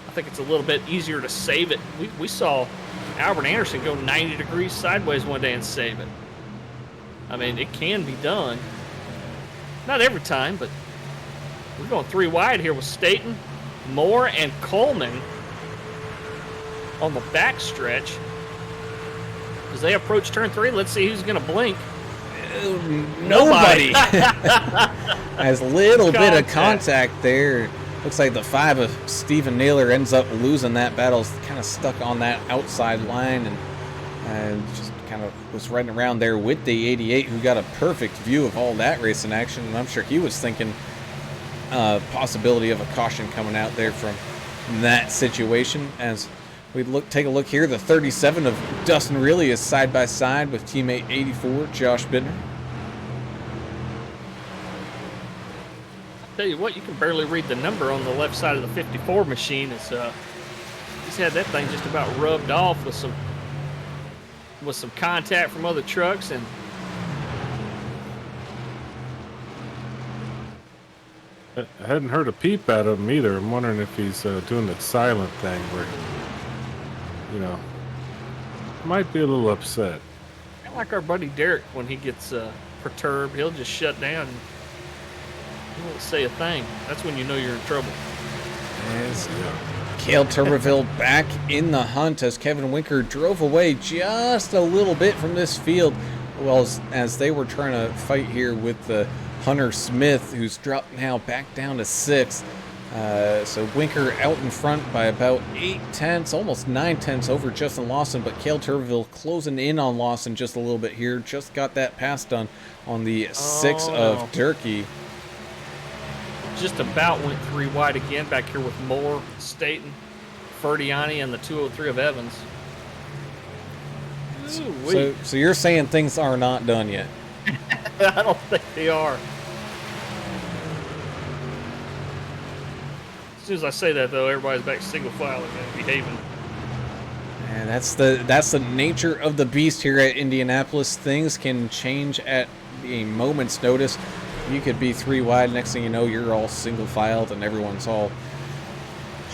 I think it's a little bit easier to save it. We saw Albert Anderson go 90 degrees sideways one day and save it. I mean, it can be done. Not every time, but we're going 3 wide here with Staten, Moore, and Coleman on the back stretch. As they approach turn 3, let's see who's going to blink. Nobody. Has little bit of contact there. Looks like the 5 of Stephen Naylor ends up losing that battle. Kind of stuck on that outside line and just kind of was running around there with the 88, who got a perfect view of all that racing action. And I'm sure he was thinking possibility of a caution coming out there from that situation. As we take a look here, the 37 of Dustin Reilly is side by side with teammate 84, Josh Bittner. Tell you what, you can barely read the number on the left side of the 54 machine. It's he's had that thing just about rubbed off with some contact from other trucks, and I hadn't heard a peep out of him either. I'm wondering if he's doing that silent thing where, you know, might be a little upset. kind of like our buddy Derek, when he gets perturbed, he'll just shut down and he won't say a thing. That's when you know you're in trouble. As Cale Tuberville back in the hunt as Kevin Winker drove away just a little bit from this field, well, as they were trying to fight here with the Hunter Smith, who's dropped now back down to 6th. So Winker out in front by about 8/10, almost 9/10 over Justin Lawson, but Cale Tuberville closing in on Lawson just a little bit here. Just got that pass done on the 6 of Durkee. Just about went 3 wide again back here with Moore, Staten, Ferdiani, and the 203 of Evans. So you're saying things are not done yet? I don't think they are. As soon as I say that, though, everybody's back single file again, behaving. And that's the nature of the beast here at Indianapolis. Things can change at a moment's notice. You could be 3 wide, next thing you know, you're all single filed and everyone's all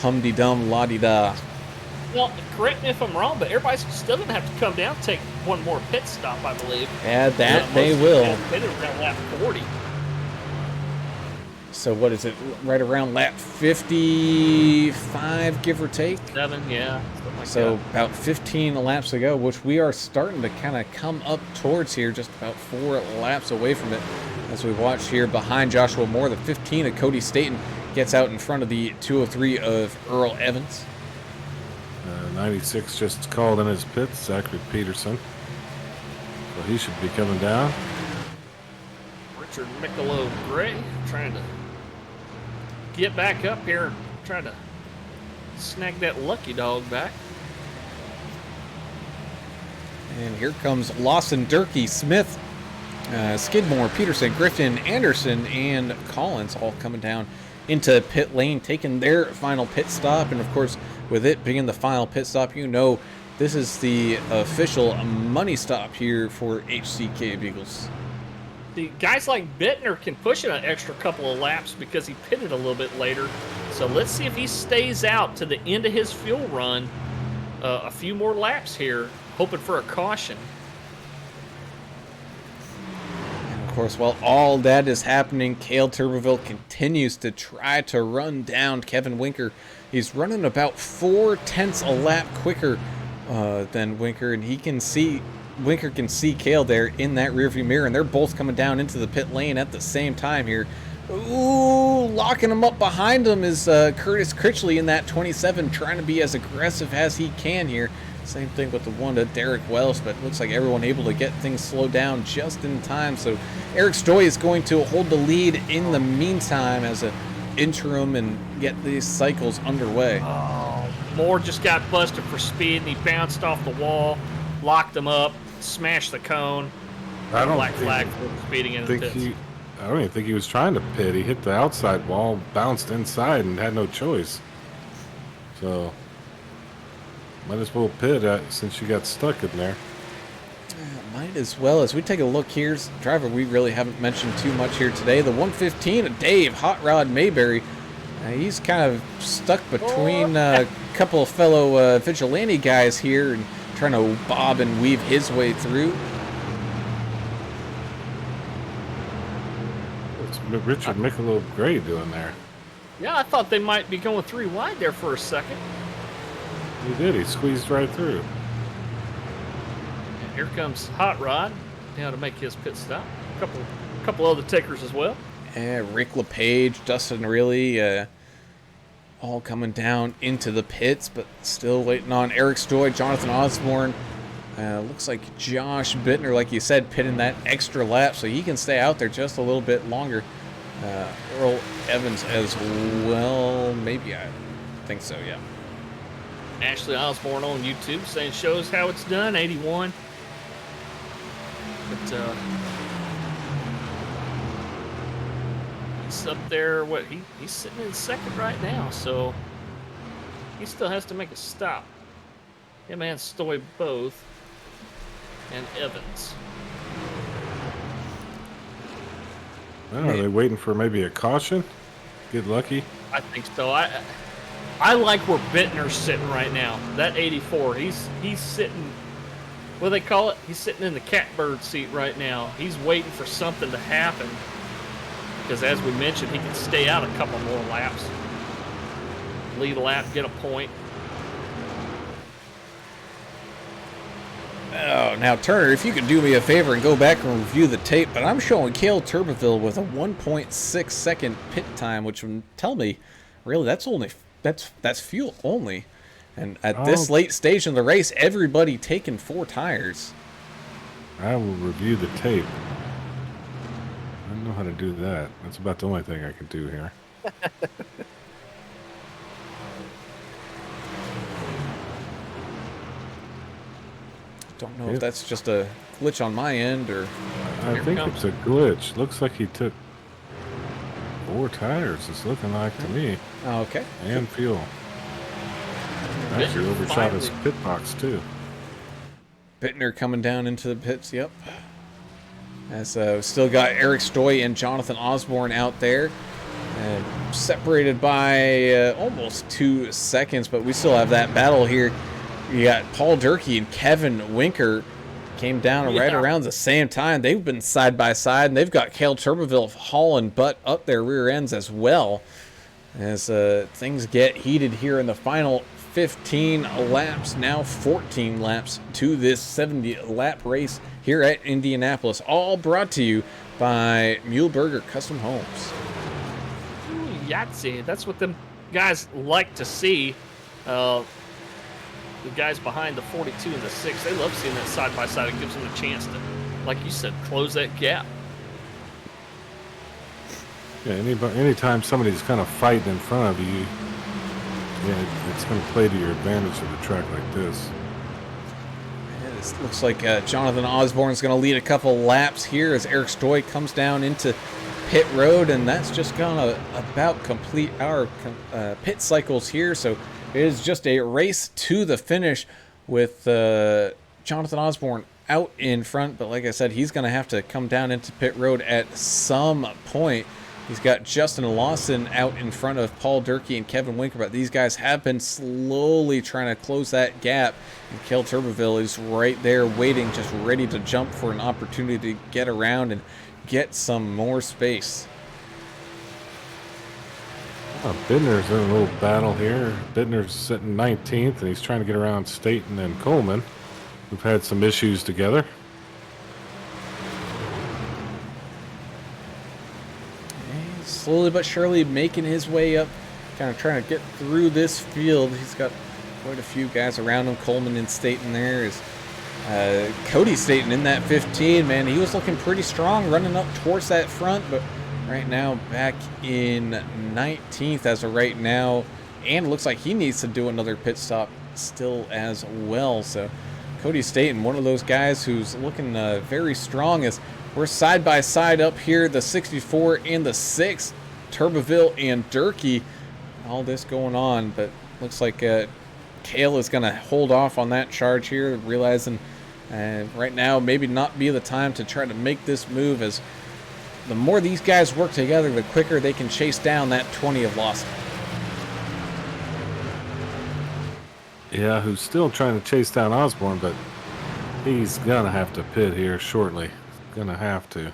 hum-de-dum, la-de-da. Well, correct me if I'm wrong, but everybody's still going to have to come down and take one more pit stop, I believe. Yeah, that they will. Pitted around lap 40. So what is it? Right around lap 55, give or take? 7, yeah. Something like So that. about 15 laps ago, which we are starting to kind of come up towards here, just about 4 laps away from it. As we watch here behind Joshua Moore, the 15 of Cody Staten gets out in front of the 203 of Earl Evans. 96 just called in his pits, Zachary Peterson. So he should be coming down. Richard Michelob Gray trying to get back up here, trying to snag that lucky dog back. And here comes Lawson, Durkee, Smith, Skidmore, Peterson, Griffin, Anderson, and Collins all coming down into pit lane, taking their final pit stop. And of course, with it being the final pit stop, you know this is the official money stop here for HCK Beagles. The guys like Bittner can push it an extra couple of laps because he pitted a little bit later. So let's see if he stays out to the end of his fuel run a few more laps here, hoping for a caution. And of course, while all that is happening, Cale Tuberville continues to try to run down Kevin Winker. He's running about 4/10 a lap quicker than Winker, and Winker can see Cale there in that rearview mirror, and they're both coming down into the pit lane at the same time here. Ooh, locking him up behind him is Curtis Critchley in that 27, trying to be as aggressive as he can here. Same thing with the one to Derek Wells, but looks like everyone able to get things slowed down just in time. So Eric Stoy is going to hold the lead in the meantime as an interim and get these cycles underway. Oh, Moore just got busted for speed, and he bounced off the wall, locked him up, smashed the cone. I don't Black think- flag for speeding in the pits. I don't even think he was trying to pit. He hit the outside wall, bounced inside, and had no choice. So, might as well pit since you got stuck in there. Might as well. As we take a look here, driver we really haven't mentioned too much here today, the 115 of Dave Hot Rod Mayberry. He's kind of stuck between a couple of fellow vigilante guys here and trying to bob and weave his way through. What's Richard Michelob Gray doing there? Yeah, I thought they might be going 3 wide there for a second. He did. He squeezed right through. And here comes Hot Rod now to make his pit stop. A couple other takers as well. Rick LePage, Dustin Reilly, all coming down into the pits, but still waiting on Eric Stoy, Jonathan Osborne. Looks like Josh Bittner, like you said, pitting that extra lap so he can stay out there just a little bit longer. Earl Evans as well, maybe, I think so, yeah. Ashley Osborne on YouTube saying shows how it's done, 81. But he's up there. He's sitting in second right now, so he still has to make a stop. Him and Stoy both, and Evans. Are they waiting for maybe a caution? Get lucky. I think so. I like where Bittner's sitting right now. That 84, he's sitting. What do they call it? He's sitting in the catbird seat right now. He's waiting for something to happen. Because as we mentioned, he can stay out a couple more laps. Lead a lap, get a point. Oh, now Turner, if you could do me a favor and go back and review the tape, but I'm showing Cale Tuberville with a 1.6 second pit time, which would tell me, really, that's fuel only. And at this late stage in the race, everybody taking 4 tires. I will review the tape. I don't know how to do that. That's about the only thing I can do here. Don't know if that's just a glitch on my end or... I think it's a glitch. Looks like he took 4 tires. It's looking like to me. Oh, okay. And fuel. Actually overshot his pit box too. Bittner coming down into the pits, yep. As still got Eric Stoy and Jonathan Osborne out there. Separated by almost 2 seconds, but we still have that battle here. You got Paul Durkee and Kevin Winker came down Yeah. right around the same time. They've been side by side, and they've got Cale Turbeville hauling butt up their rear ends as well. As things get heated here in the final 15 laps, now 14 laps to this 70-lap race here at Indianapolis. All brought to you by Muehlberger Custom Homes. Ooh, Yahtzee. That's what them guys like to see. The guys behind the 42 and the 6, they love seeing that side by side. It gives them a chance to, like you said, close that gap. Yeah, anytime somebody's kind of fighting in front of you, yeah, it's going to play to your advantage of a track like this. Yeah, this looks like Jonathan Osborne's going to lead a couple laps here as Eric Stoy comes down into pit road, and that's just going to about complete our pit cycles here. So it is just a race to the finish with Jonathan Osborne out in front. But like I said, he's going to have to come down into pit road at some point. He's got Justin Lawson out in front of Paul Durkee and Kevin Winker, but these guys have been slowly trying to close that gap. And Cale Turbeville is right there waiting, just ready to jump for an opportunity to get around and get some more space. Bittner's in a little battle here. Bittner's sitting 19th, and he's trying to get around Staten and Coleman, who've had some issues together. Slowly but surely making his way up, kind of trying to get through this field. He's got quite a few guys around him. Coleman and Staten there is Cody Staten in that 15, man. He was looking pretty strong running up towards that front, but right now back in 19th as of right now, and it looks like he needs to do another pit stop still as well. So Cody Staten, one of those guys who's looking very strong, as we're side by side up here, the 64 and the 6, Turbeville and Durkee. All this going on, but looks like Cale is going to hold off on that charge here, realizing right now maybe not be the time to try to make this move, as the more these guys work together, the quicker they can chase down that 20 of Lawson. Yeah, who's still trying to chase down Osborne, but he's going to have to pit here shortly. Gonna have to.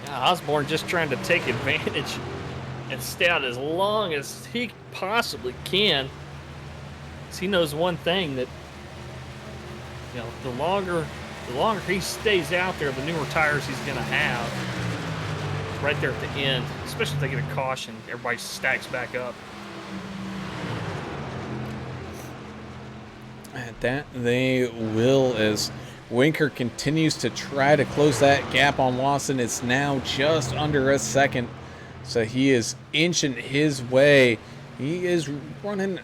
Yeah, Osborne just trying to take advantage and stay out as long as he possibly can. 'Cause he knows one thing, that the longer he stays out there, the newer tires he's gonna have right there at the end. Especially if they get a caution, everybody stacks back up. At that they will, as Winker continues to try to close that gap on Lawson. It's now just under a second, so he is inching his way. He is running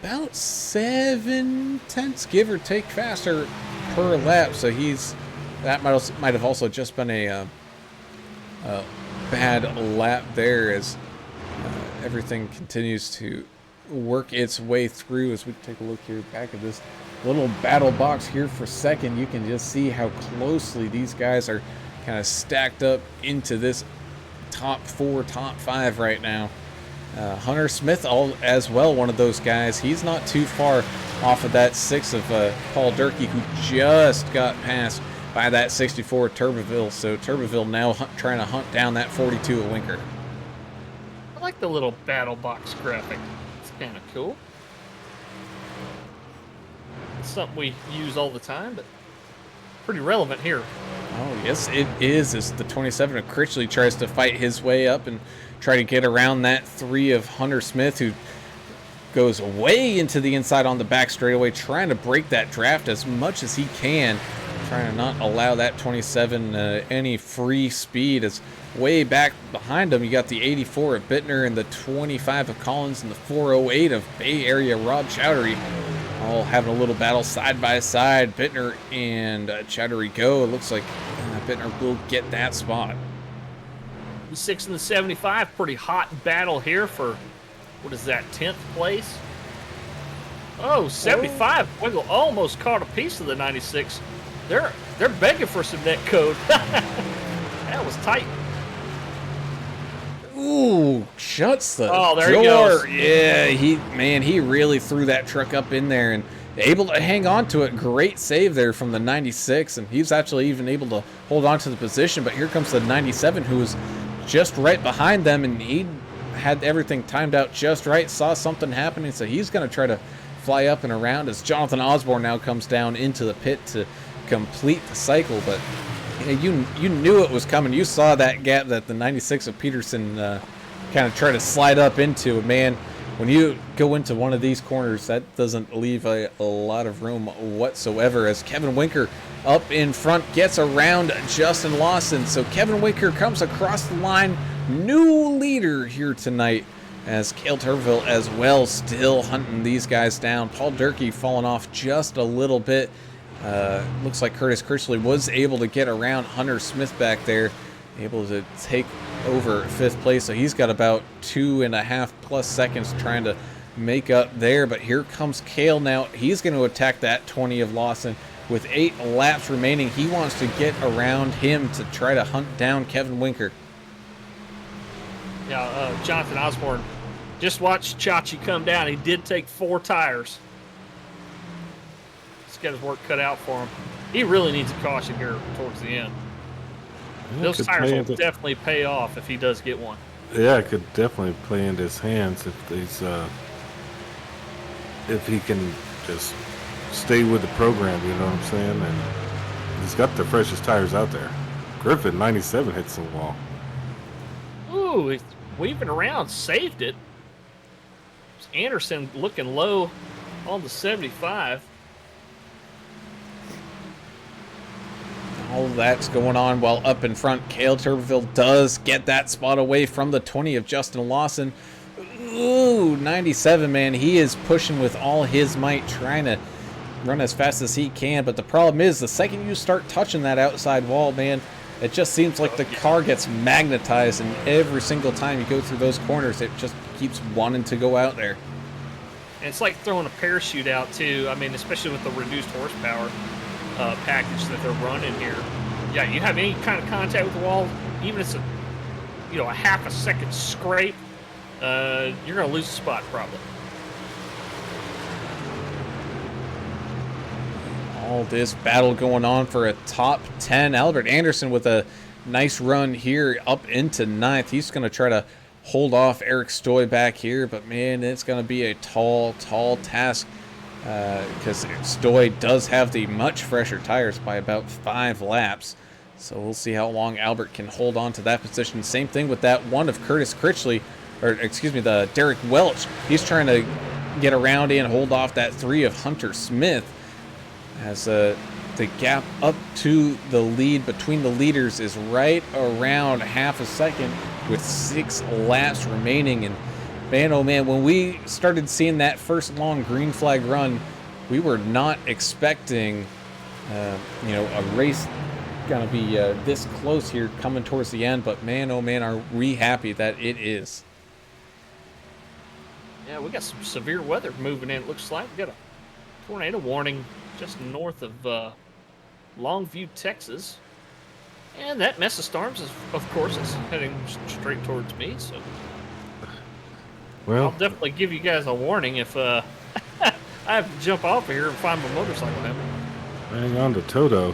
about 7/10, give or take, faster per lap. So that might have also just been a bad lap there, as everything continues to work its way through. As we take a look here back at this little battle box here for second, you can just see how closely these guys are kind of stacked up into this top 4, top 5 right now. Hunter Smith as well, one of those guys. He's not too far off of that 6 of Paul Durkee, who just got passed by that 64 Turbeville. So Turbeville now trying to hunt down that 42 of Winker. I like the little battle box graphic. It's kind of cool. It's something we use all the time, but pretty relevant here. Oh, yes, it is. As the 27 of Critchley tries to fight his way up and try to get around that 3 of Hunter Smith, who goes way into the inside on the back straightaway, trying to break that draft as much as he can, trying to not allow that 27 any free speed. As way back behind him, you got the 84 of Bittner and the 25 of Collins and the 408 of Bay Area Rob Chowdhury, all having a little battle side by side. Bittner and Chowdhury go. It looks like Bittner will get that spot. The 6 and the 75, pretty hot battle here for, what is that, 10th place? Oh, 75. Wiggle almost caught a piece of the 96. They're begging for some net code. That was tight. Ooh, shuts the Oh, there door. he goes. Yeah, he really threw that truck up in there, and able to hang on to it. Great save there from the 96, and he's actually even able to hold on to the position. But here comes the 97, who was just right behind them, and he had everything timed out just right, saw something happening, so he's going to try to fly up and around as Jonathan Osborne now comes down into the pit to complete the cycle. But you knew it was coming. You saw that gap that the 96 of Peterson kind of tried to slide up into. Man, when you go into one of these corners, that doesn't leave a lot of room whatsoever, as Kevin Winker up in front gets around Justin Lawson. So Kevin Winker comes across the line, new leader here tonight, as Cale Turville as well still hunting these guys down. Paul Durkee falling off just a little bit. Looks like Curtis Critchley was able to get around Hunter Smith back there, able to take over 5th place. So he's got about 2.5+ seconds trying to make up there. But here comes Cale now. He's going to attack that 20 of Lawson. With 8 laps remaining, he wants to get around him to try to hunt down Kevin Winker. Yeah, Jonathan Osborne, just watched Chachi come down. He did take 4 tires. He's got his work cut out for him. He really needs a caution here towards the end. Those tires will definitely pay off if he does get one. Yeah, it could definitely play into his hands if he can just stay with the program, you know what I'm saying? And he's got the freshest tires out there. Griffin, 97, hits the wall. Ooh, he's weaving around, saved it. Anderson looking low on the 75. All that's going on while up in front, Cale Turville does get that spot away from the 20 of Justin Lawson. Ooh, 97, man. He is pushing with all his might, trying to run as fast as he can. But the problem is, the second you start touching that outside wall, man, it just seems like the car gets magnetized, and every single time you go through those corners, it just keeps wanting to go out there. And it's like throwing a parachute out, too. I mean, especially with the reduced horsepower package that they're running here. Yeah, you have any kind of contact with the wall, even if it's a half a second scrape, you're going to lose the spot probably. All this battle going on for a top 10. Albert Anderson with a nice run here up into 9th. He's going to try to hold off Eric Stoy back here, but man, it's going to be a tall task because Stoy does have the much fresher tires by about 5 laps. So we'll see how long Albert can hold on to that position. Same thing with that one of Curtis Critchley, or excuse me, the Derek Welch. He's trying to get around and hold off that 3 of Hunter Smith, as the gap up to the lead between the leaders is right around half a second with 6 laps remaining. And man, oh man, when we started seeing that first long green flag run, we were not expecting a race gonna be this close here coming towards the end. But man, oh man, are we happy that it is. Yeah, we got some severe weather moving in, it looks like. We got a tornado warning just north of Longview, Texas. And that mess of storms, of course, is heading straight towards me. So Well, I'll definitely give you guys a warning if I have to jump off of here and find my motorcycle helmet. hang on to Toto.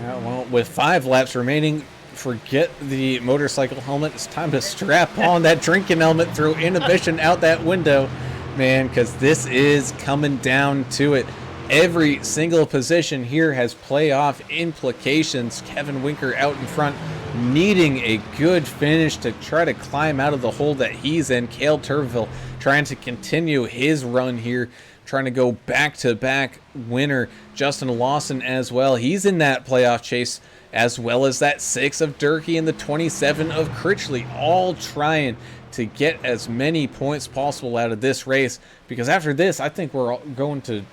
Well, with 5 laps remaining, forget the motorcycle helmet. It's time to strap on that drinking helmet, throw inhibition out that window, man, because this is coming down to it. Every single position here has playoff implications. Kevin Winker out in front, needing a good finish to try to climb out of the hole that he's in. Cale Turville trying to continue his run here, trying to go back-to-back winner. Justin Lawson as well. He's in that playoff chase, as well as that 6 of Durkee and the 27 of Critchley, all trying to get as many points possible out of this race, because after this, I think we're going to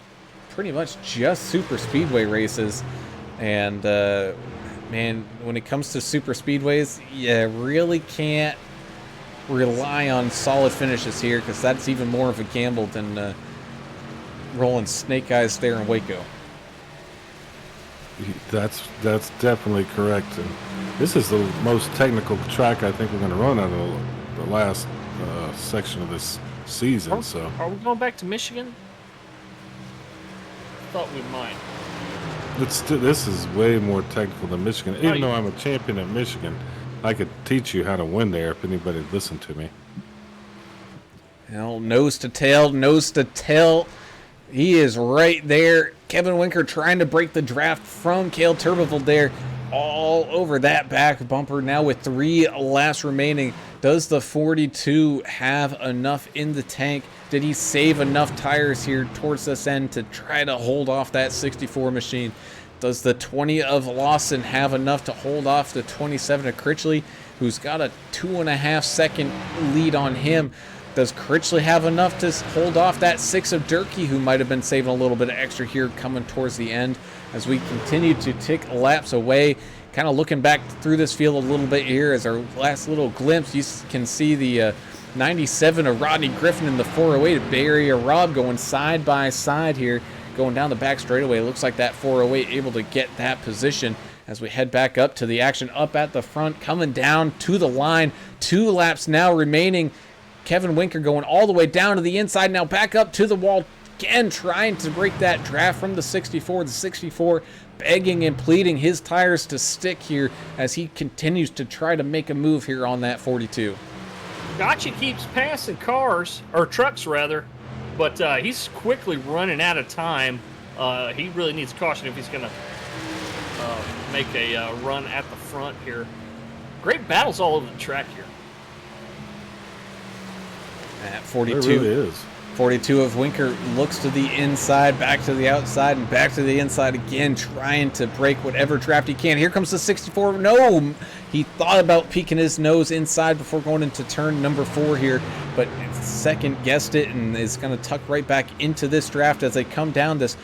pretty much just super speedway races. And man, when it comes to super speedways, you really can't rely on solid finishes here, because that's even more of a gamble than rolling snake eyes there in Waco. That's definitely correct. And this is the most technical track I think we're going to run out of the last section of this season. So Are we going back to Michigan? thought we might. This is way more technical than Michigan. Even though I'm a champion at Michigan, I could teach you how to win there if anybody would listen to me. Well, nose to tail, nose to tail. He is right there. Kevin Winker trying to break the draft from Cale Turbeville there. All over that back bumper now with 3 laps remaining. Does the 42 have enough in the tank? Did he save enough tires here towards this end to try to hold off that 64 machine? Does the 20 of Lawson have enough to hold off the 27 of Critchley, who's got a 2.5 second lead on him? Does Critchley have enough to hold off that 6 of Durkee, who might have been saving a little bit of extra here coming towards the end? As we continue to tick laps away, kind of looking back through this field a little bit here as our last little glimpse, you can see the 97 of Rodney Griffin in the 408 of Bay Area Rob going side by side here, going down the back straightaway. It looks like that 408 able to get that position as we head back up to the action up at the front, coming down to the line. 2 laps now remaining. Kevin Winker going all the way down to the inside, now back up to the wall again, trying to break that draft from the 64. The 64 begging and pleading his tires to stick here as he continues to try to make a move here on that 42. Gotcha keeps passing cars, or trucks rather, but he's quickly running out of time. He really needs caution if he's going to make a run at the front here. Great battles all over the track here. At 42, It really is. 42 of Winker looks to the inside, back to the outside, and back to the inside again, trying to break whatever draft he can. Here comes the 64. No! He thought about peeking his nose inside before going into turn number 4 here, but second guessed it and is going to tuck right back into this draft as they come down this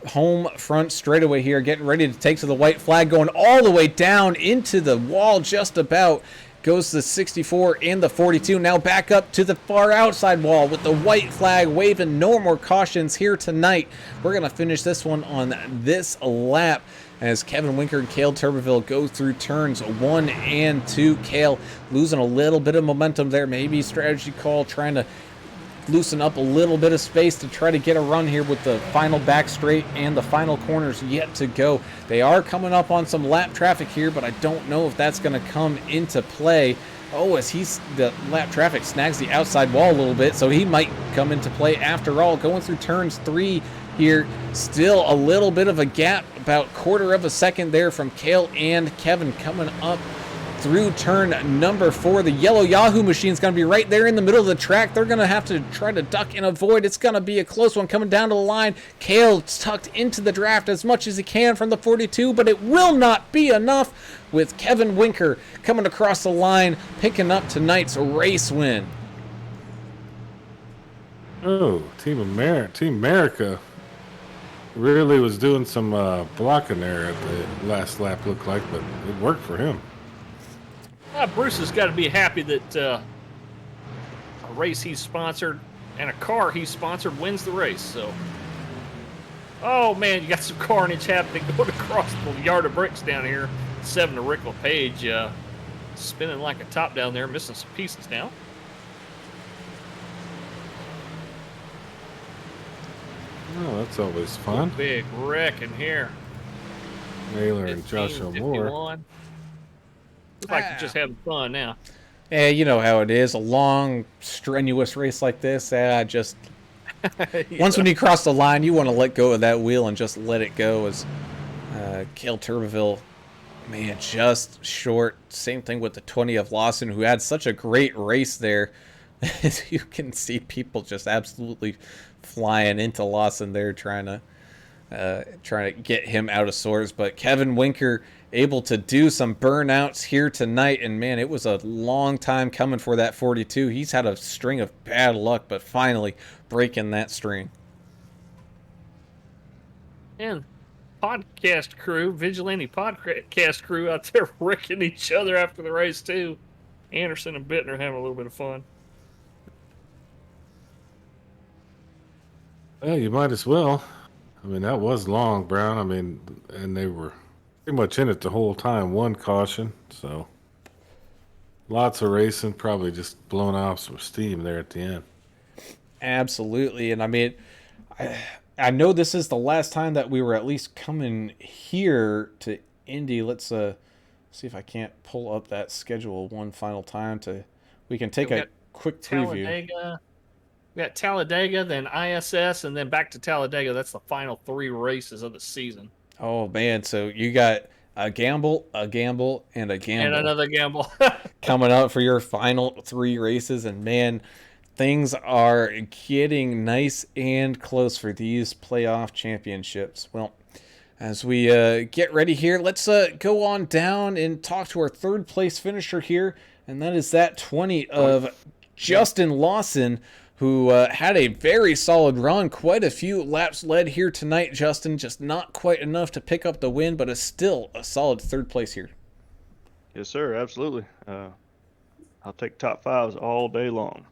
home front straightaway here, getting ready to take to the white flag, going all the way down into the wall just about. Goes the 64 and the 42. Now back up to the far outside wall with the white flag waving. No more cautions here tonight. We're going to finish this one on this lap as Kevin Winker and Cale Turbeville go through turns 1 and 2. Cale losing a little bit of momentum there. Maybe strategy call, trying to loosen up a little bit of space to try to get a run here with the final back straight and the final corners yet to go. They are coming up on some lap traffic here, but I don't know if that's going to come into play. Oh, as the lap traffic snags the outside wall a little bit, so he might come into play after all. Going through turns 3 here, still a little bit of a gap, about quarter of a second there from Cale and Kevin coming up through turn number 4. The yellow Yahoo machine is going to be right there in the middle of the track. They're going to have to try to duck and avoid. It's going to be a close one coming down to the line. Cale tucked into the draft as much as he can from the 42, but it will not be enough with Kevin Winker coming across the line, picking up tonight's race win. Oh, Team America really was doing some blocking there at the last lap, looked like, but it worked for him. Bruce has got to be happy that a race he's sponsored and a car he's sponsored wins the race. So, oh man, you got some carnage happening going across the yard of bricks down here. 7 to Rick LePage, spinning like a top down there, missing some pieces now. Oh, that's always fun. Big wreck in here. Naylor and Joshua Moore. 51. Looks like you're just having fun now. Yeah, you know how it is. A long, strenuous race like this, just once when you cross the line, you want to let go of that wheel and just let it go. As Cale Turbeville, man, just short. Same thing with the 20 of Lawson, who had such a great race there. As you can see people just absolutely flying into Lawson there, trying to get him out of sorts. But Kevin Winker able to do some burnouts here tonight, and man, it was a long time coming for that 42. He's had a string of bad luck, but finally breaking that string. And podcast crew, vigilante podcast crew out there wrecking each other after the race too. Anderson and Bittner having a little bit of fun. Yeah, you might as well. I mean, that was long, Brown. I mean, and they were pretty much in it the whole time. 1 caution, so lots of racing, probably just blowing off some steam there at the end. Absolutely, and I mean, I know this is the last time that we were at least coming here to Indy. Let's see if I can't pull up that schedule one final time to we can take We've a got quick preview. Talladega. We got Talladega, then ISS, and then back to Talladega. That's the final 3 races of the season. Oh man, so you got a gamble, a gamble, and a And gamble another gamble. coming up for your final 3 races, and man, things are getting nice and close for these playoff championships. Well, as we get ready here, let's go on down and talk to our third place finisher here, and that is that 20 of Justin Lawson, who had a very solid run, quite a few laps led here tonight, Justin, just not quite enough to pick up the win, but is still a solid third place here. Yes, sir. Absolutely. I'll take top 5s all day long.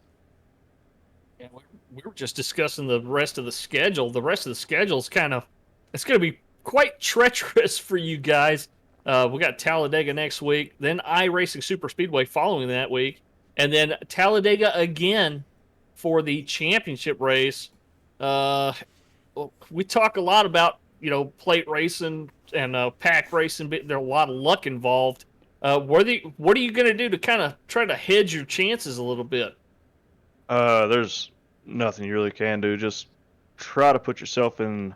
Yeah, we were just discussing the rest of the schedule. The rest of the schedule is it's going to be quite treacherous for you guys. We got Talladega next week, then iRacing Super Speedway following that week, and then Talladega again for the championship race. We talk a lot about, plate racing and pack racing, but there's a lot of luck involved. What are you going to do to kind of try to hedge your chances a little bit? There's nothing you really can do. Just try to put yourself in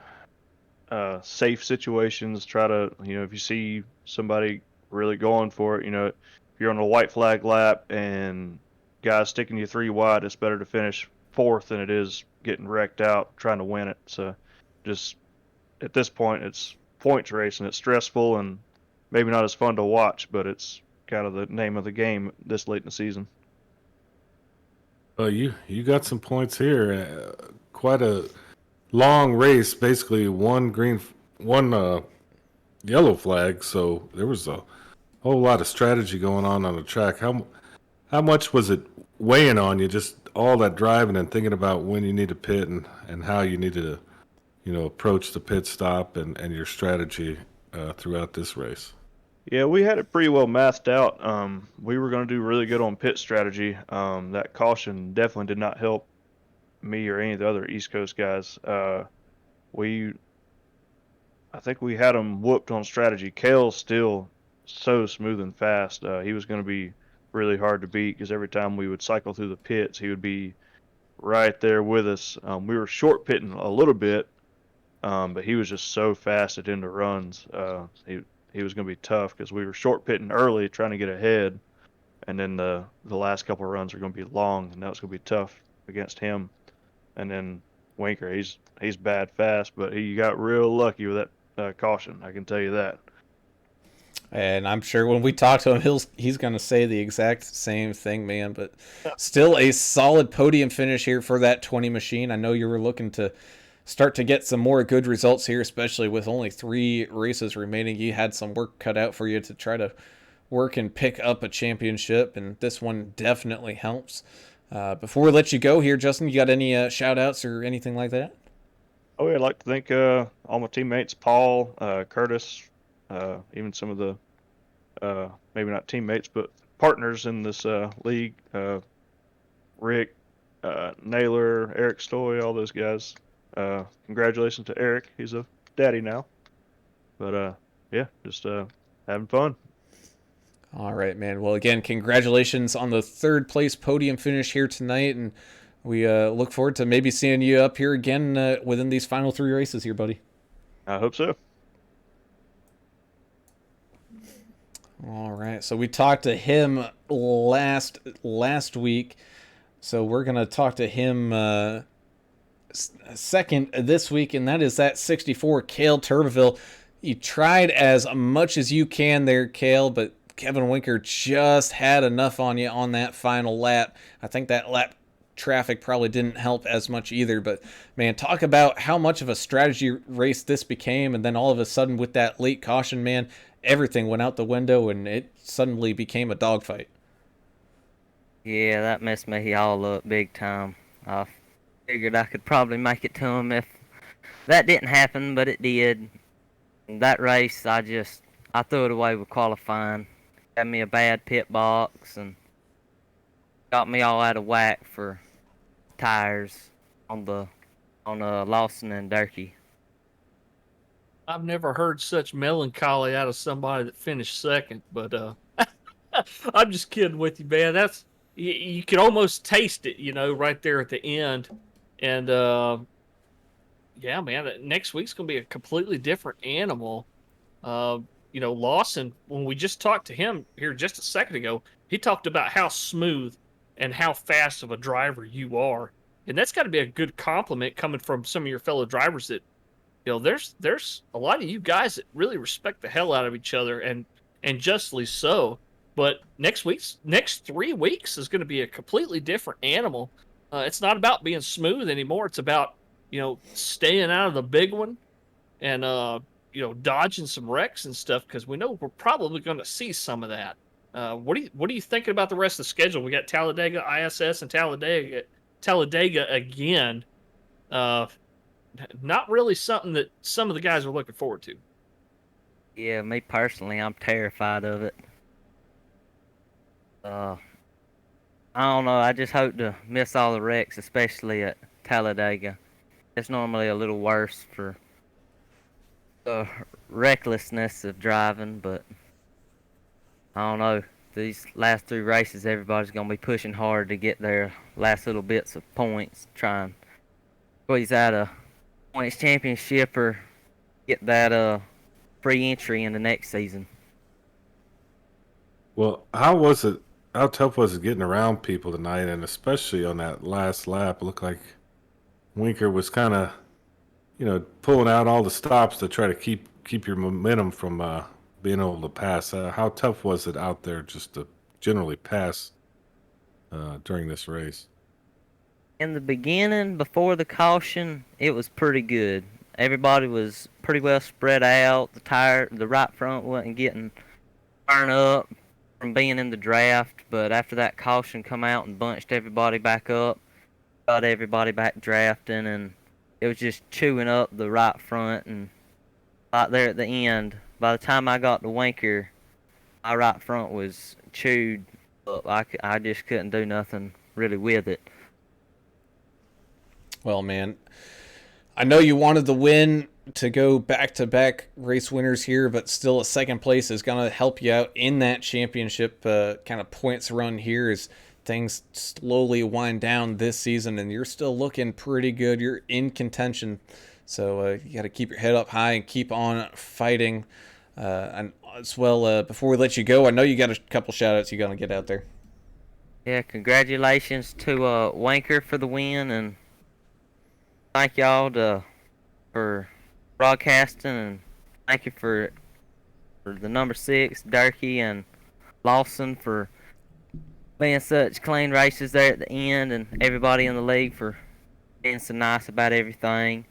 safe situations. Try to, if you see somebody really going for it, if you're on a white flag lap and guys sticking you 3 wide, it's better to finish 4th than it is getting wrecked out trying to win it. So just at this point, it's points racing. It's stressful and maybe not as fun to watch, but it's kind of the name of the game this late in the season. You got some points here. Quite a long race, basically one yellow flag. So there was a whole lot of strategy going on the track. How much was it weighing on you? Just all that driving and thinking about when you need to pit and how you need to, approach the pit stop and your strategy throughout this race. Yeah, we had it pretty well mathed out. We were going to do really good on pit strategy. That caution definitely did not help me or any of the other East Coast guys. I think we had them whooped on strategy. Kale's still so smooth and fast. He was going to be really hard to beat because every time we would cycle through the pits, he would be right there with us. We were short pitting a little bit, but he was just so fast at end of runs. He was going to be tough because we were short pitting early trying to get ahead, and then the last couple of runs are going to be long, and that was going to be tough against him. And then Winker, he's bad fast, but he got real lucky with that caution. I can tell you that. And I'm sure when we talk to him, he's going to say the exact same thing, man. But still a solid podium finish here for that 20 machine. I know you were looking to start to get some more good results here, especially with only 3 races remaining. You had some work cut out for you to try to work and pick up a championship, and this one definitely helps. Before we let you go here, Justin, you got any shout-outs or anything like that? Oh, yeah, I'd like to thank all my teammates, Paul, Curtis, even some of the maybe not teammates, but partners in this league, Rick, Naylor, Eric Stoy, all those guys. Congratulations to Eric. He's a daddy now. But yeah, just having fun. All right, man. Well, again, congratulations on the 3rd place podium finish here tonight, and we look forward to maybe seeing you up here again within these final 3 races here, buddy. I hope so. All right, so we talked to him last week, so we're gonna talk to him second this week, and that is that 64 Cale Turbeville. You tried as much as you can there, Cale, but Kevin Winker just had enough on you on that final lap. I think that lap traffic probably didn't help as much either, but man, talk about how much of a strategy race this became, and then all of a sudden with that late caution, man, everything went out the window and it suddenly became a dogfight. Yeah, that messed me all up big time. I figured I could probably make it to him if that didn't happen, but it did. That race, I threw it away with qualifying. Had me a bad pit box and got me all out of whack for tires on the on Lawson and Durkee. I've never heard such melancholy out of somebody that finished second, but I'm just kidding with you, man. That's you can almost taste it, right there at the end. And yeah, man, next week's gonna be a completely different animal. Uh, Lawson, when we just talked to him here just a second ago, he talked about how smooth and how fast of a driver you are, and that's got to be a good compliment coming from some of your fellow drivers that there's a lot of you guys that really respect the hell out of each other, and justly so. But next 3 weeks is going to be a completely different animal. It's not about being smooth anymore. It's about staying out of the big one and dodging some wrecks and stuff, because we know we're probably going to see some of that. What are you thinking about the rest of the schedule? We got Talladega ISS and Talladega again. Not really something that some of the guys are looking forward to. Yeah, me personally, I'm terrified of it. I don't know. I just hope to miss all the wrecks, especially at Talladega. It's normally a little worse for the recklessness of driving, but I don't know. These last 3 races, everybody's going to be pushing hard to get their last little bits of points, trying to squeeze out a points championship or get that free entry in the next season. Well, how was it? How tough was it getting around people tonight, and especially on that last lap? It looked like Winker was kind of, pulling out all the stops to try to keep your momentum from being able to pass. How tough was it out there just to generally pass during this race? In the beginning, before the caution, it was pretty good. Everybody was pretty well spread out. The right front wasn't getting burned up from being in the draft, but after that caution come out and bunched everybody back up, got everybody back drafting, and it was just chewing up the right front. And right there at the end, by the time I got to Winker, my right front was chewed up. I just couldn't do nothing really with it. Well, man, I know you wanted the win to go back-to-back race winners here, but still a second place is going to help you out in that championship kind of points run here as things slowly wind down this season, and you're still looking pretty good. You're in contention, so you got to keep your head up high and keep on fighting. And as well, before we let you go, I know you got a couple shout-outs you're going to get out there. Yeah, congratulations to Wanker for the win, and thank y'all for broadcasting, and thank you for the number 6, Durkee, and Lawson for being such clean races there at the end, and everybody in the league for being so nice about everything.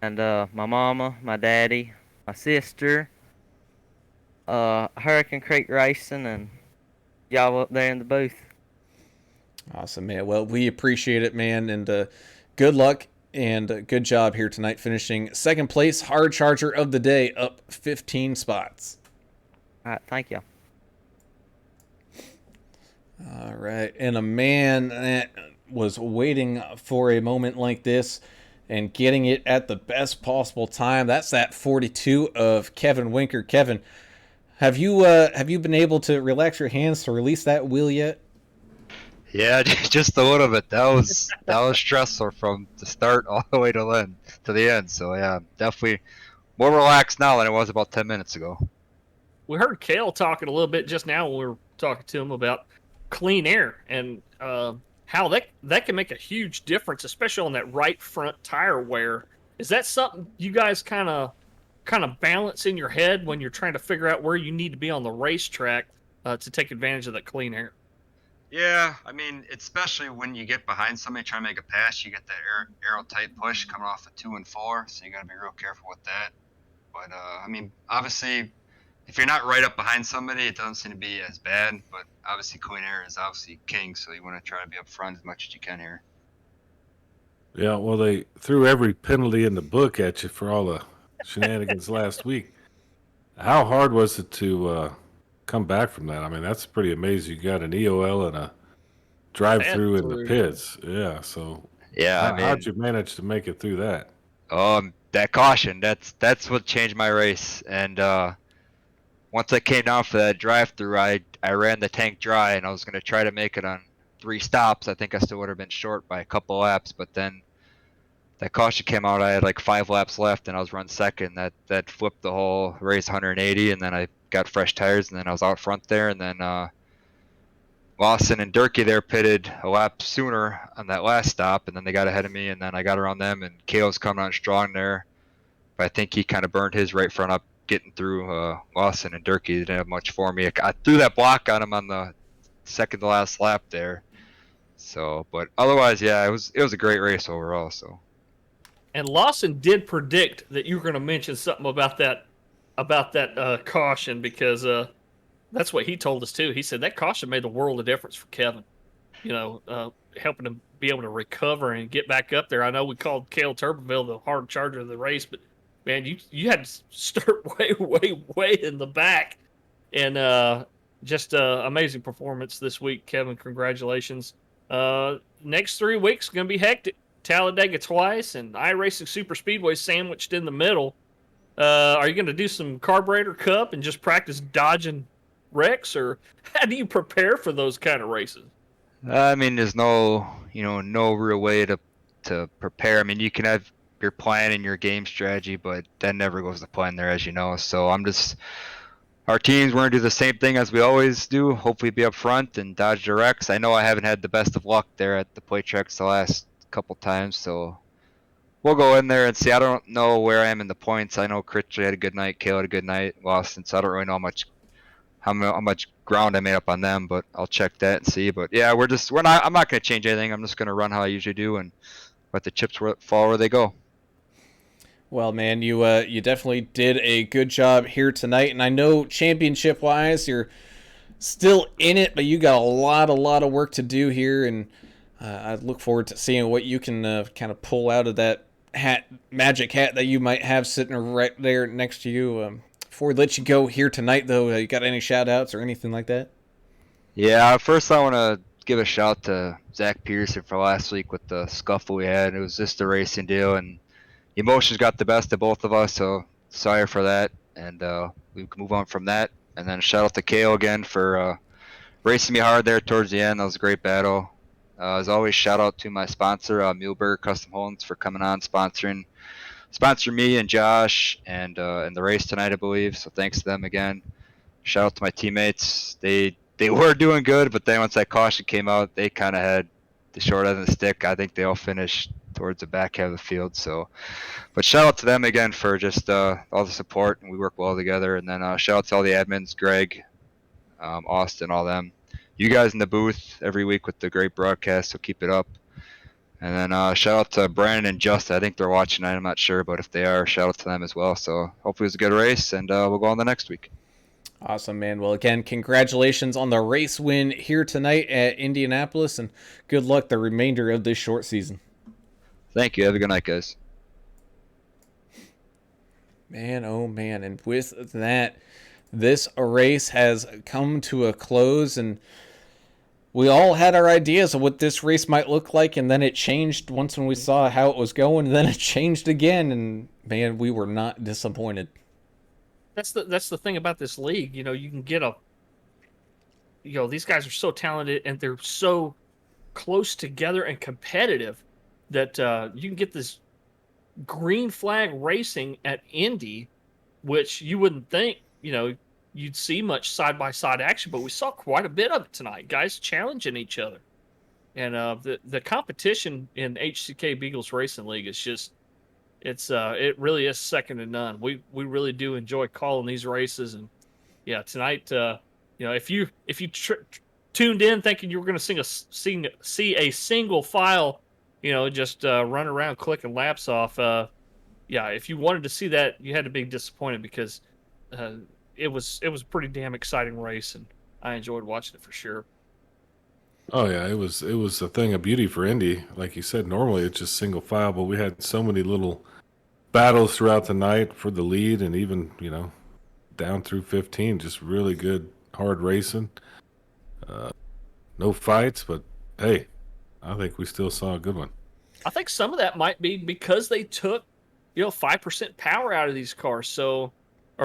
And my mama, my daddy, my sister, Hurricane Creek Racing, and y'all up there in the booth. Awesome, man. Well, we appreciate it, man, and good luck and good job here tonight, finishing second place, hard charger of the day, up 15 spots. All right, thank you. All right, and a man that was waiting for a moment like this and getting it at the best possible time. That's that 42 of Kevin Winker. Kevin, have you been able to relax your hands to release that wheel yet? Yeah, just a little bit. That was stressful from the start all the way to the end. So yeah, definitely more relaxed now than it was about 10 minutes ago. We heard Kale talking a little bit just now when we were talking to him about clean air and how that can make a huge difference, especially on that right front tire wear. Is that something you guys kind of balance in your head when you're trying to figure out where you need to be on the racetrack to take advantage of that clean air? Yeah, I mean, especially when you get behind somebody trying to make a pass, you get that aero tight push coming off of 2 and 4, so you got to be real careful with that. But I mean, obviously, if you're not right up behind somebody, it doesn't seem to be as bad. But obviously, clean air is obviously king, so you want to try to be up front as much as you can here. Yeah, well, they threw every penalty in the book at you for all the shenanigans last week. How hard was it to come back from that? I mean, that's pretty amazing. You got an EOL and a drive-through in the pits. Yeah, so Yeah, I How'd mean, you manage to make it through that? that caution, that's what changed my race. And once I came down for that drive-through, I ran the tank dry, and I was gonna try to make it on 3 stops. I think I still would have been short by a couple laps, but then that caution came out. I had like 5 laps left, and I was running second. That flipped the whole race 180, and then I got fresh tires, and then I was out front there, and then Lawson and Durkee there pitted a lap sooner on that last stop, and then they got ahead of me, and then I got around them, and Kale's coming on strong there, but I think he kind of burned his right front up getting through Lawson and Durkee. Didn't have much for me. I threw that block on him on the second to last lap there. So, but otherwise, yeah, it was a great race overall. So. And Lawson did predict that you were going to mention something about that caution, because that's what he told us too. He said that caution made the world of difference for Kevin. Helping him be able to recover and get back up there. I know we called Cale Turbeville the hard charger of the race, but man, you had to start way in the back, and just amazing performance this week, Kevin. Congratulations. Next 3 weeks going to be hectic. Talladega twice and iRacing Super Speedway sandwiched in the middle. Are you going to do some carburetor cup and just practice dodging wrecks, or how do you prepare for those kind of races? I mean, there's no real way to prepare. I mean, you can have your plan and your game strategy, but that never goes to plan there, as you know. So our teams, we're going to do the same thing as we always do. Hopefully be up front and dodge the wrecks. I know I haven't had the best of luck there at the play tracks the last couple times, so we'll go in there and see. I don't know where I am in the points. I know Critchley had a good night, Kale had a good night, Lawson, so I don't really know how much ground I made up on them, but I'll check that and see. But yeah, I'm not going to change anything. I'm just going to run how I usually do and let the chips fall where they go. Well, man, you definitely did a good job here tonight, and I know championship-wise you're still in it, but you got a lot of work to do here, and I look forward to seeing what you can kind of pull out of that magic hat that you might have sitting right there next to you. Before we let you go here tonight, though, you got any shout-outs or anything like that? Yeah, first I want to give a shout to Zach Pearson for last week with the scuffle we had. It was just a racing deal, and emotions got the best of both of us, so sorry for that, and we can move on from that. And then shout out to Kale again for racing me hard there towards the end. That was a great battle. As always, shout out to my sponsor, Muehlberger Custom Homes, for coming on, sponsor me and Josh and the race tonight, I believe. So thanks to them again. Shout out to my teammates. They were doing good, but then once that caution came out, they kind of had the short end of the stick. I think they all finished towards the back half of the field. So, but shout out to them again for just all the support, and we work well together. And then shout out to all the admins, Greg, Austin, all them. You guys in the booth every week with the great broadcast, so keep it up. And then shout out to Brandon and Justin. I think they're watching tonight. I'm not sure, but if they are, shout out to them as well. So hopefully it was a good race, and we'll go on the next week. Awesome, man. Well, again, congratulations on the race win here tonight at Indianapolis, and good luck the remainder of this short season. Thank you. Have a good night, guys. Man, oh man. And with that, this race has come to a close, and we all had our ideas of what this race might look like, and then it changed once when we saw how it was going, and then it changed again, and man, we were not disappointed. That's the thing about this league. You can get these guys are so talented, and they're so close together and competitive that you can get this green flag racing at Indy, which you wouldn't think, you'd see much side-by-side action, but we saw quite a bit of it tonight. Guys challenging each other. And the competition in HCK Beagles Racing League is just, it really is second to none. We really do enjoy calling these races. And yeah, tonight, if you tuned in thinking you were going to see a single file, just run around clicking laps off, if you wanted to see that, you had to be disappointed, because it was a pretty damn exciting race, and I enjoyed watching it for sure. Oh yeah, it was a thing of beauty for Indy. Like you said, normally it's just single file, but we had so many little battles throughout the night for the lead, and even down through 15, just really good hard racing. No fights, but hey, I think we still saw a good one. I think some of that might be because they took, 5% power out of these cars, or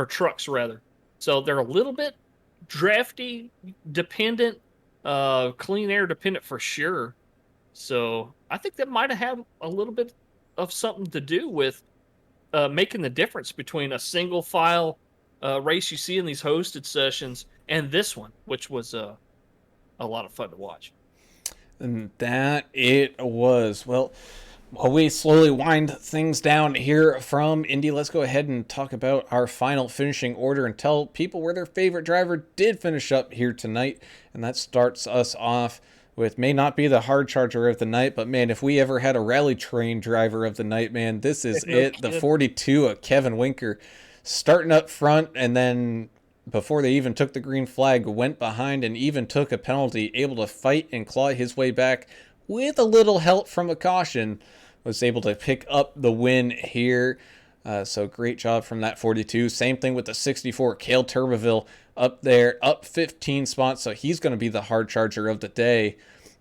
trucks rather. So they're a little bit drafty dependent, clean air dependent for sure. So I think that might have had a little bit of something to do with making the difference between a single file race you see in these hosted sessions and this one, which was a lot of fun to watch. And that it was. Well, while we slowly wind things down here from Indy, let's go ahead and talk about our final finishing order and tell people where their favorite driver did finish up here tonight. And that starts us off with, may not be the hard charger of the night, but man, if we ever had a rally train driver of the night, man, this is No it. The kidding. 42 of Kevin Winker, starting up front, and then before they even took the green flag, went behind and even took a penalty, able to fight and claw his way back with a little help from a caution, was able to pick up the win here. So great job from that 42. Same thing with the 64, Cale Turbeville, up there, up 15 spots. So he's going to be the hard charger of the day,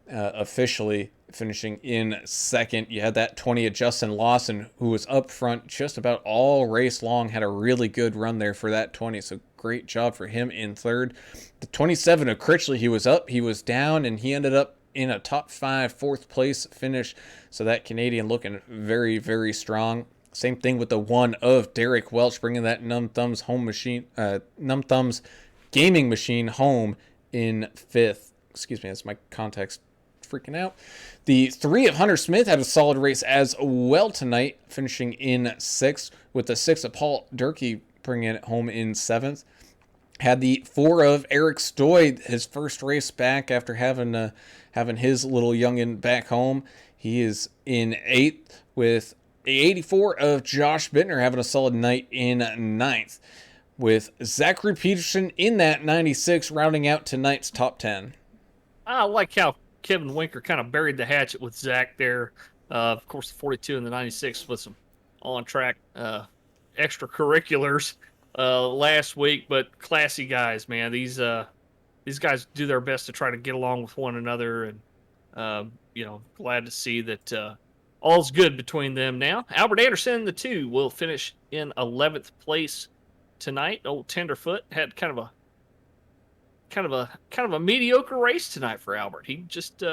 officially finishing in second. You had that 20 of Justin Lawson, who was up front just about all race long, had a really good run there for that 20. So great job for him in third. The 27 of Critchley, he was up, he was down, and he ended up in a top 5, fourth place finish. So that Canadian looking very, very strong. Same thing with the 1 of Derek Welch, bringing that Numb Thumbs gaming machine home in 5th. Excuse me, that's my context freaking out. The 3 of Hunter Smith had a solid race as well tonight, finishing in 6th, with the 6 of Paul Durkee bringing it home in 7th. Had the 4 of Eric Stoyd, his first race back after having his little youngin back home. He is in 8th, with the 84 of Josh Bittner having a solid night in 9th, with Zachary Peterson in that 96 rounding out tonight's top 10. I like how Kevin Winker kind of buried the hatchet with Zach there. Of course, the 42 and the 96 with some on-track extracurriculars last week, but classy guys, man. These guys do their best to try to get along with one another, and glad to see that all's good between them now. Albert Anderson, the 2, will finish in 11th place tonight. Old Tenderfoot had kind of a mediocre race tonight for Albert. He just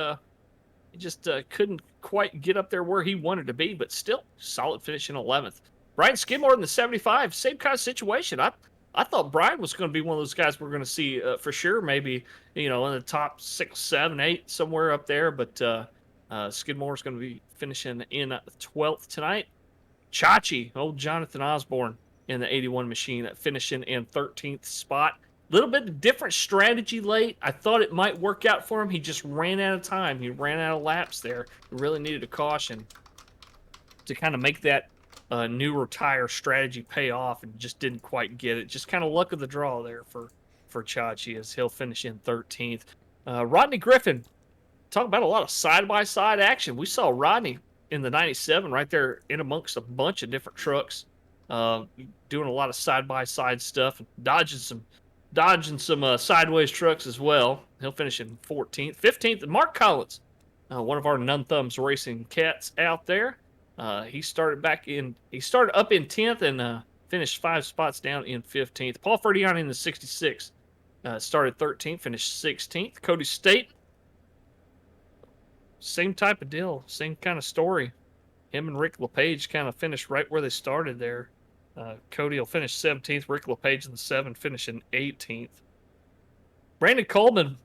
couldn't quite get up there where he wanted to be, but still solid finish in 11th. Brian Skidmore in the 75, same kind of situation. I thought Brian was going to be one of those guys we're going to see for sure, maybe in the top 6, 7, 8, somewhere up there. But Skidmore is going to be finishing in 12th tonight. Chachi, old Jonathan Osborne in the 81 machine, finishing in 13th spot. Little bit of different strategy late. I thought it might work out for him. He just ran out of time. He ran out of laps there. He really needed a caution to kind of make that newer tire strategy pay off, and just didn't quite get it. Just kind of luck of the draw there for Chachi, as he'll finish in 13th. Rodney Griffin, talk about a lot of side-by-side action. We saw Rodney in the 97 right there in amongst a bunch of different trucks, doing a lot of side-by-side stuff, and dodging some sideways trucks as well. He'll finish in 14th. 15th, Mark Collins, one of our None Thumbs racing cats out there. He started up in 10th and finished 5 spots down in 15th. Paul Ferdiani in the 66 started 13th, finished 16th. Cody State, same type of deal, same kind of story. Him and Rick LePage kind of finished right where they started there. Cody will finish 17th. Rick LePage in the 7, finishing 18th. Brandon Coleman,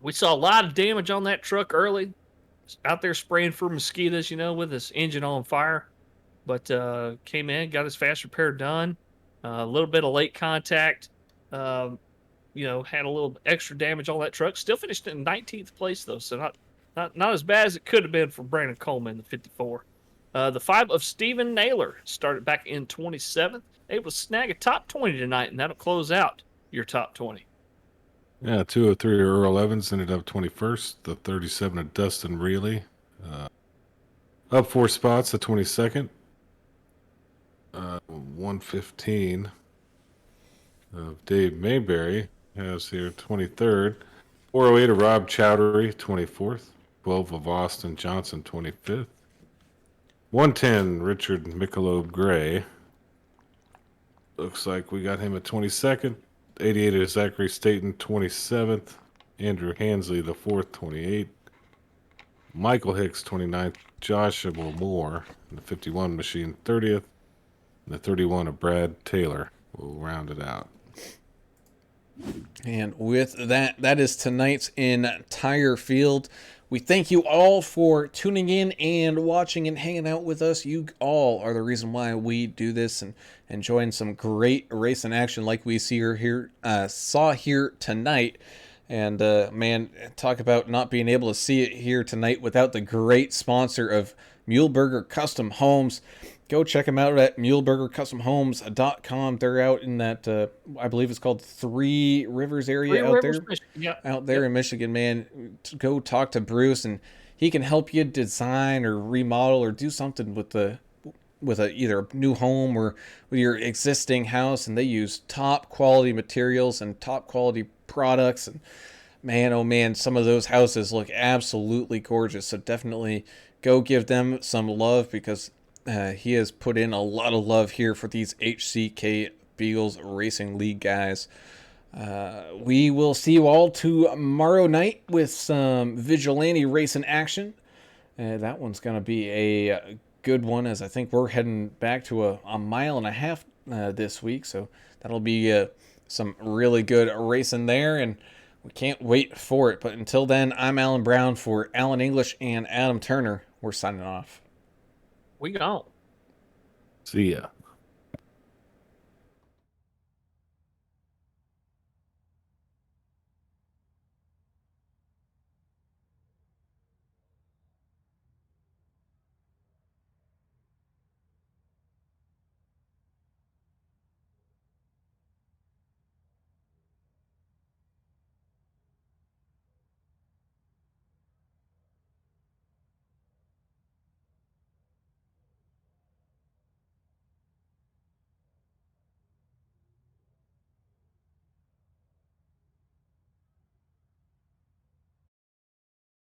we saw a lot of damage on that truck early. Out there spraying for mosquitoes, with his engine on fire. But came in, got his fast repair done. A little bit of late contact. Had a little extra damage on that truck. Still finished in 19th place, though. So not as bad as it could have been for Brandon Coleman, the 54. The 5 of Steven Naylor started back in 27th. Able to snag a top 20 tonight, and that'll close out your top 20. Yeah, 2 of 3 of Earl Evans ended up 21st. The 37 of Dustin Reilly. Up 4 spots, the 22nd. 115 of Dave Mayberry has here 23rd. 408 of Rob Chowdhury, 24th. 12 of Austin Johnson, 25th. 110, Richard Michelob Gray. Looks like we got him at 22nd. 88 is Zachary Staten, 27th. Andrew Hansley, the 4th, 28. Michael Hicks, 29th. Joshua Moore, the 51 machine, 30th. And the 31 of Brad Taylor will round it out. And with that, that is tonight's entire field. We thank you all for tuning in and watching and hanging out with us. You all are the reason why we do this and enjoying some great racing action like we saw here tonight. And man, talk about not being able to see it here tonight without the great sponsor of Muehlberger Custom Homes. Go check them out at MuehlbergerCustomHomes.com. They're out in that, I believe it's called Three Rivers area out there in Michigan, man. Go talk to Bruce, and he can help you design or remodel or do something with either a new home or with your existing house. And they use top quality materials and top quality products. And man, oh man, some of those houses look absolutely gorgeous. So definitely go give them some love, because he has put in a lot of love here for these HCK Beagles Racing League guys. We will see you all tomorrow night with some vigilante racing action. That one's going to be a good one, as I think we're heading back to a mile and a half this week. So that'll be some really good racing there, and we can't wait for it. But until then, I'm Alan Brown for Alan English and Adam Turner. We're signing off. We gone. See ya.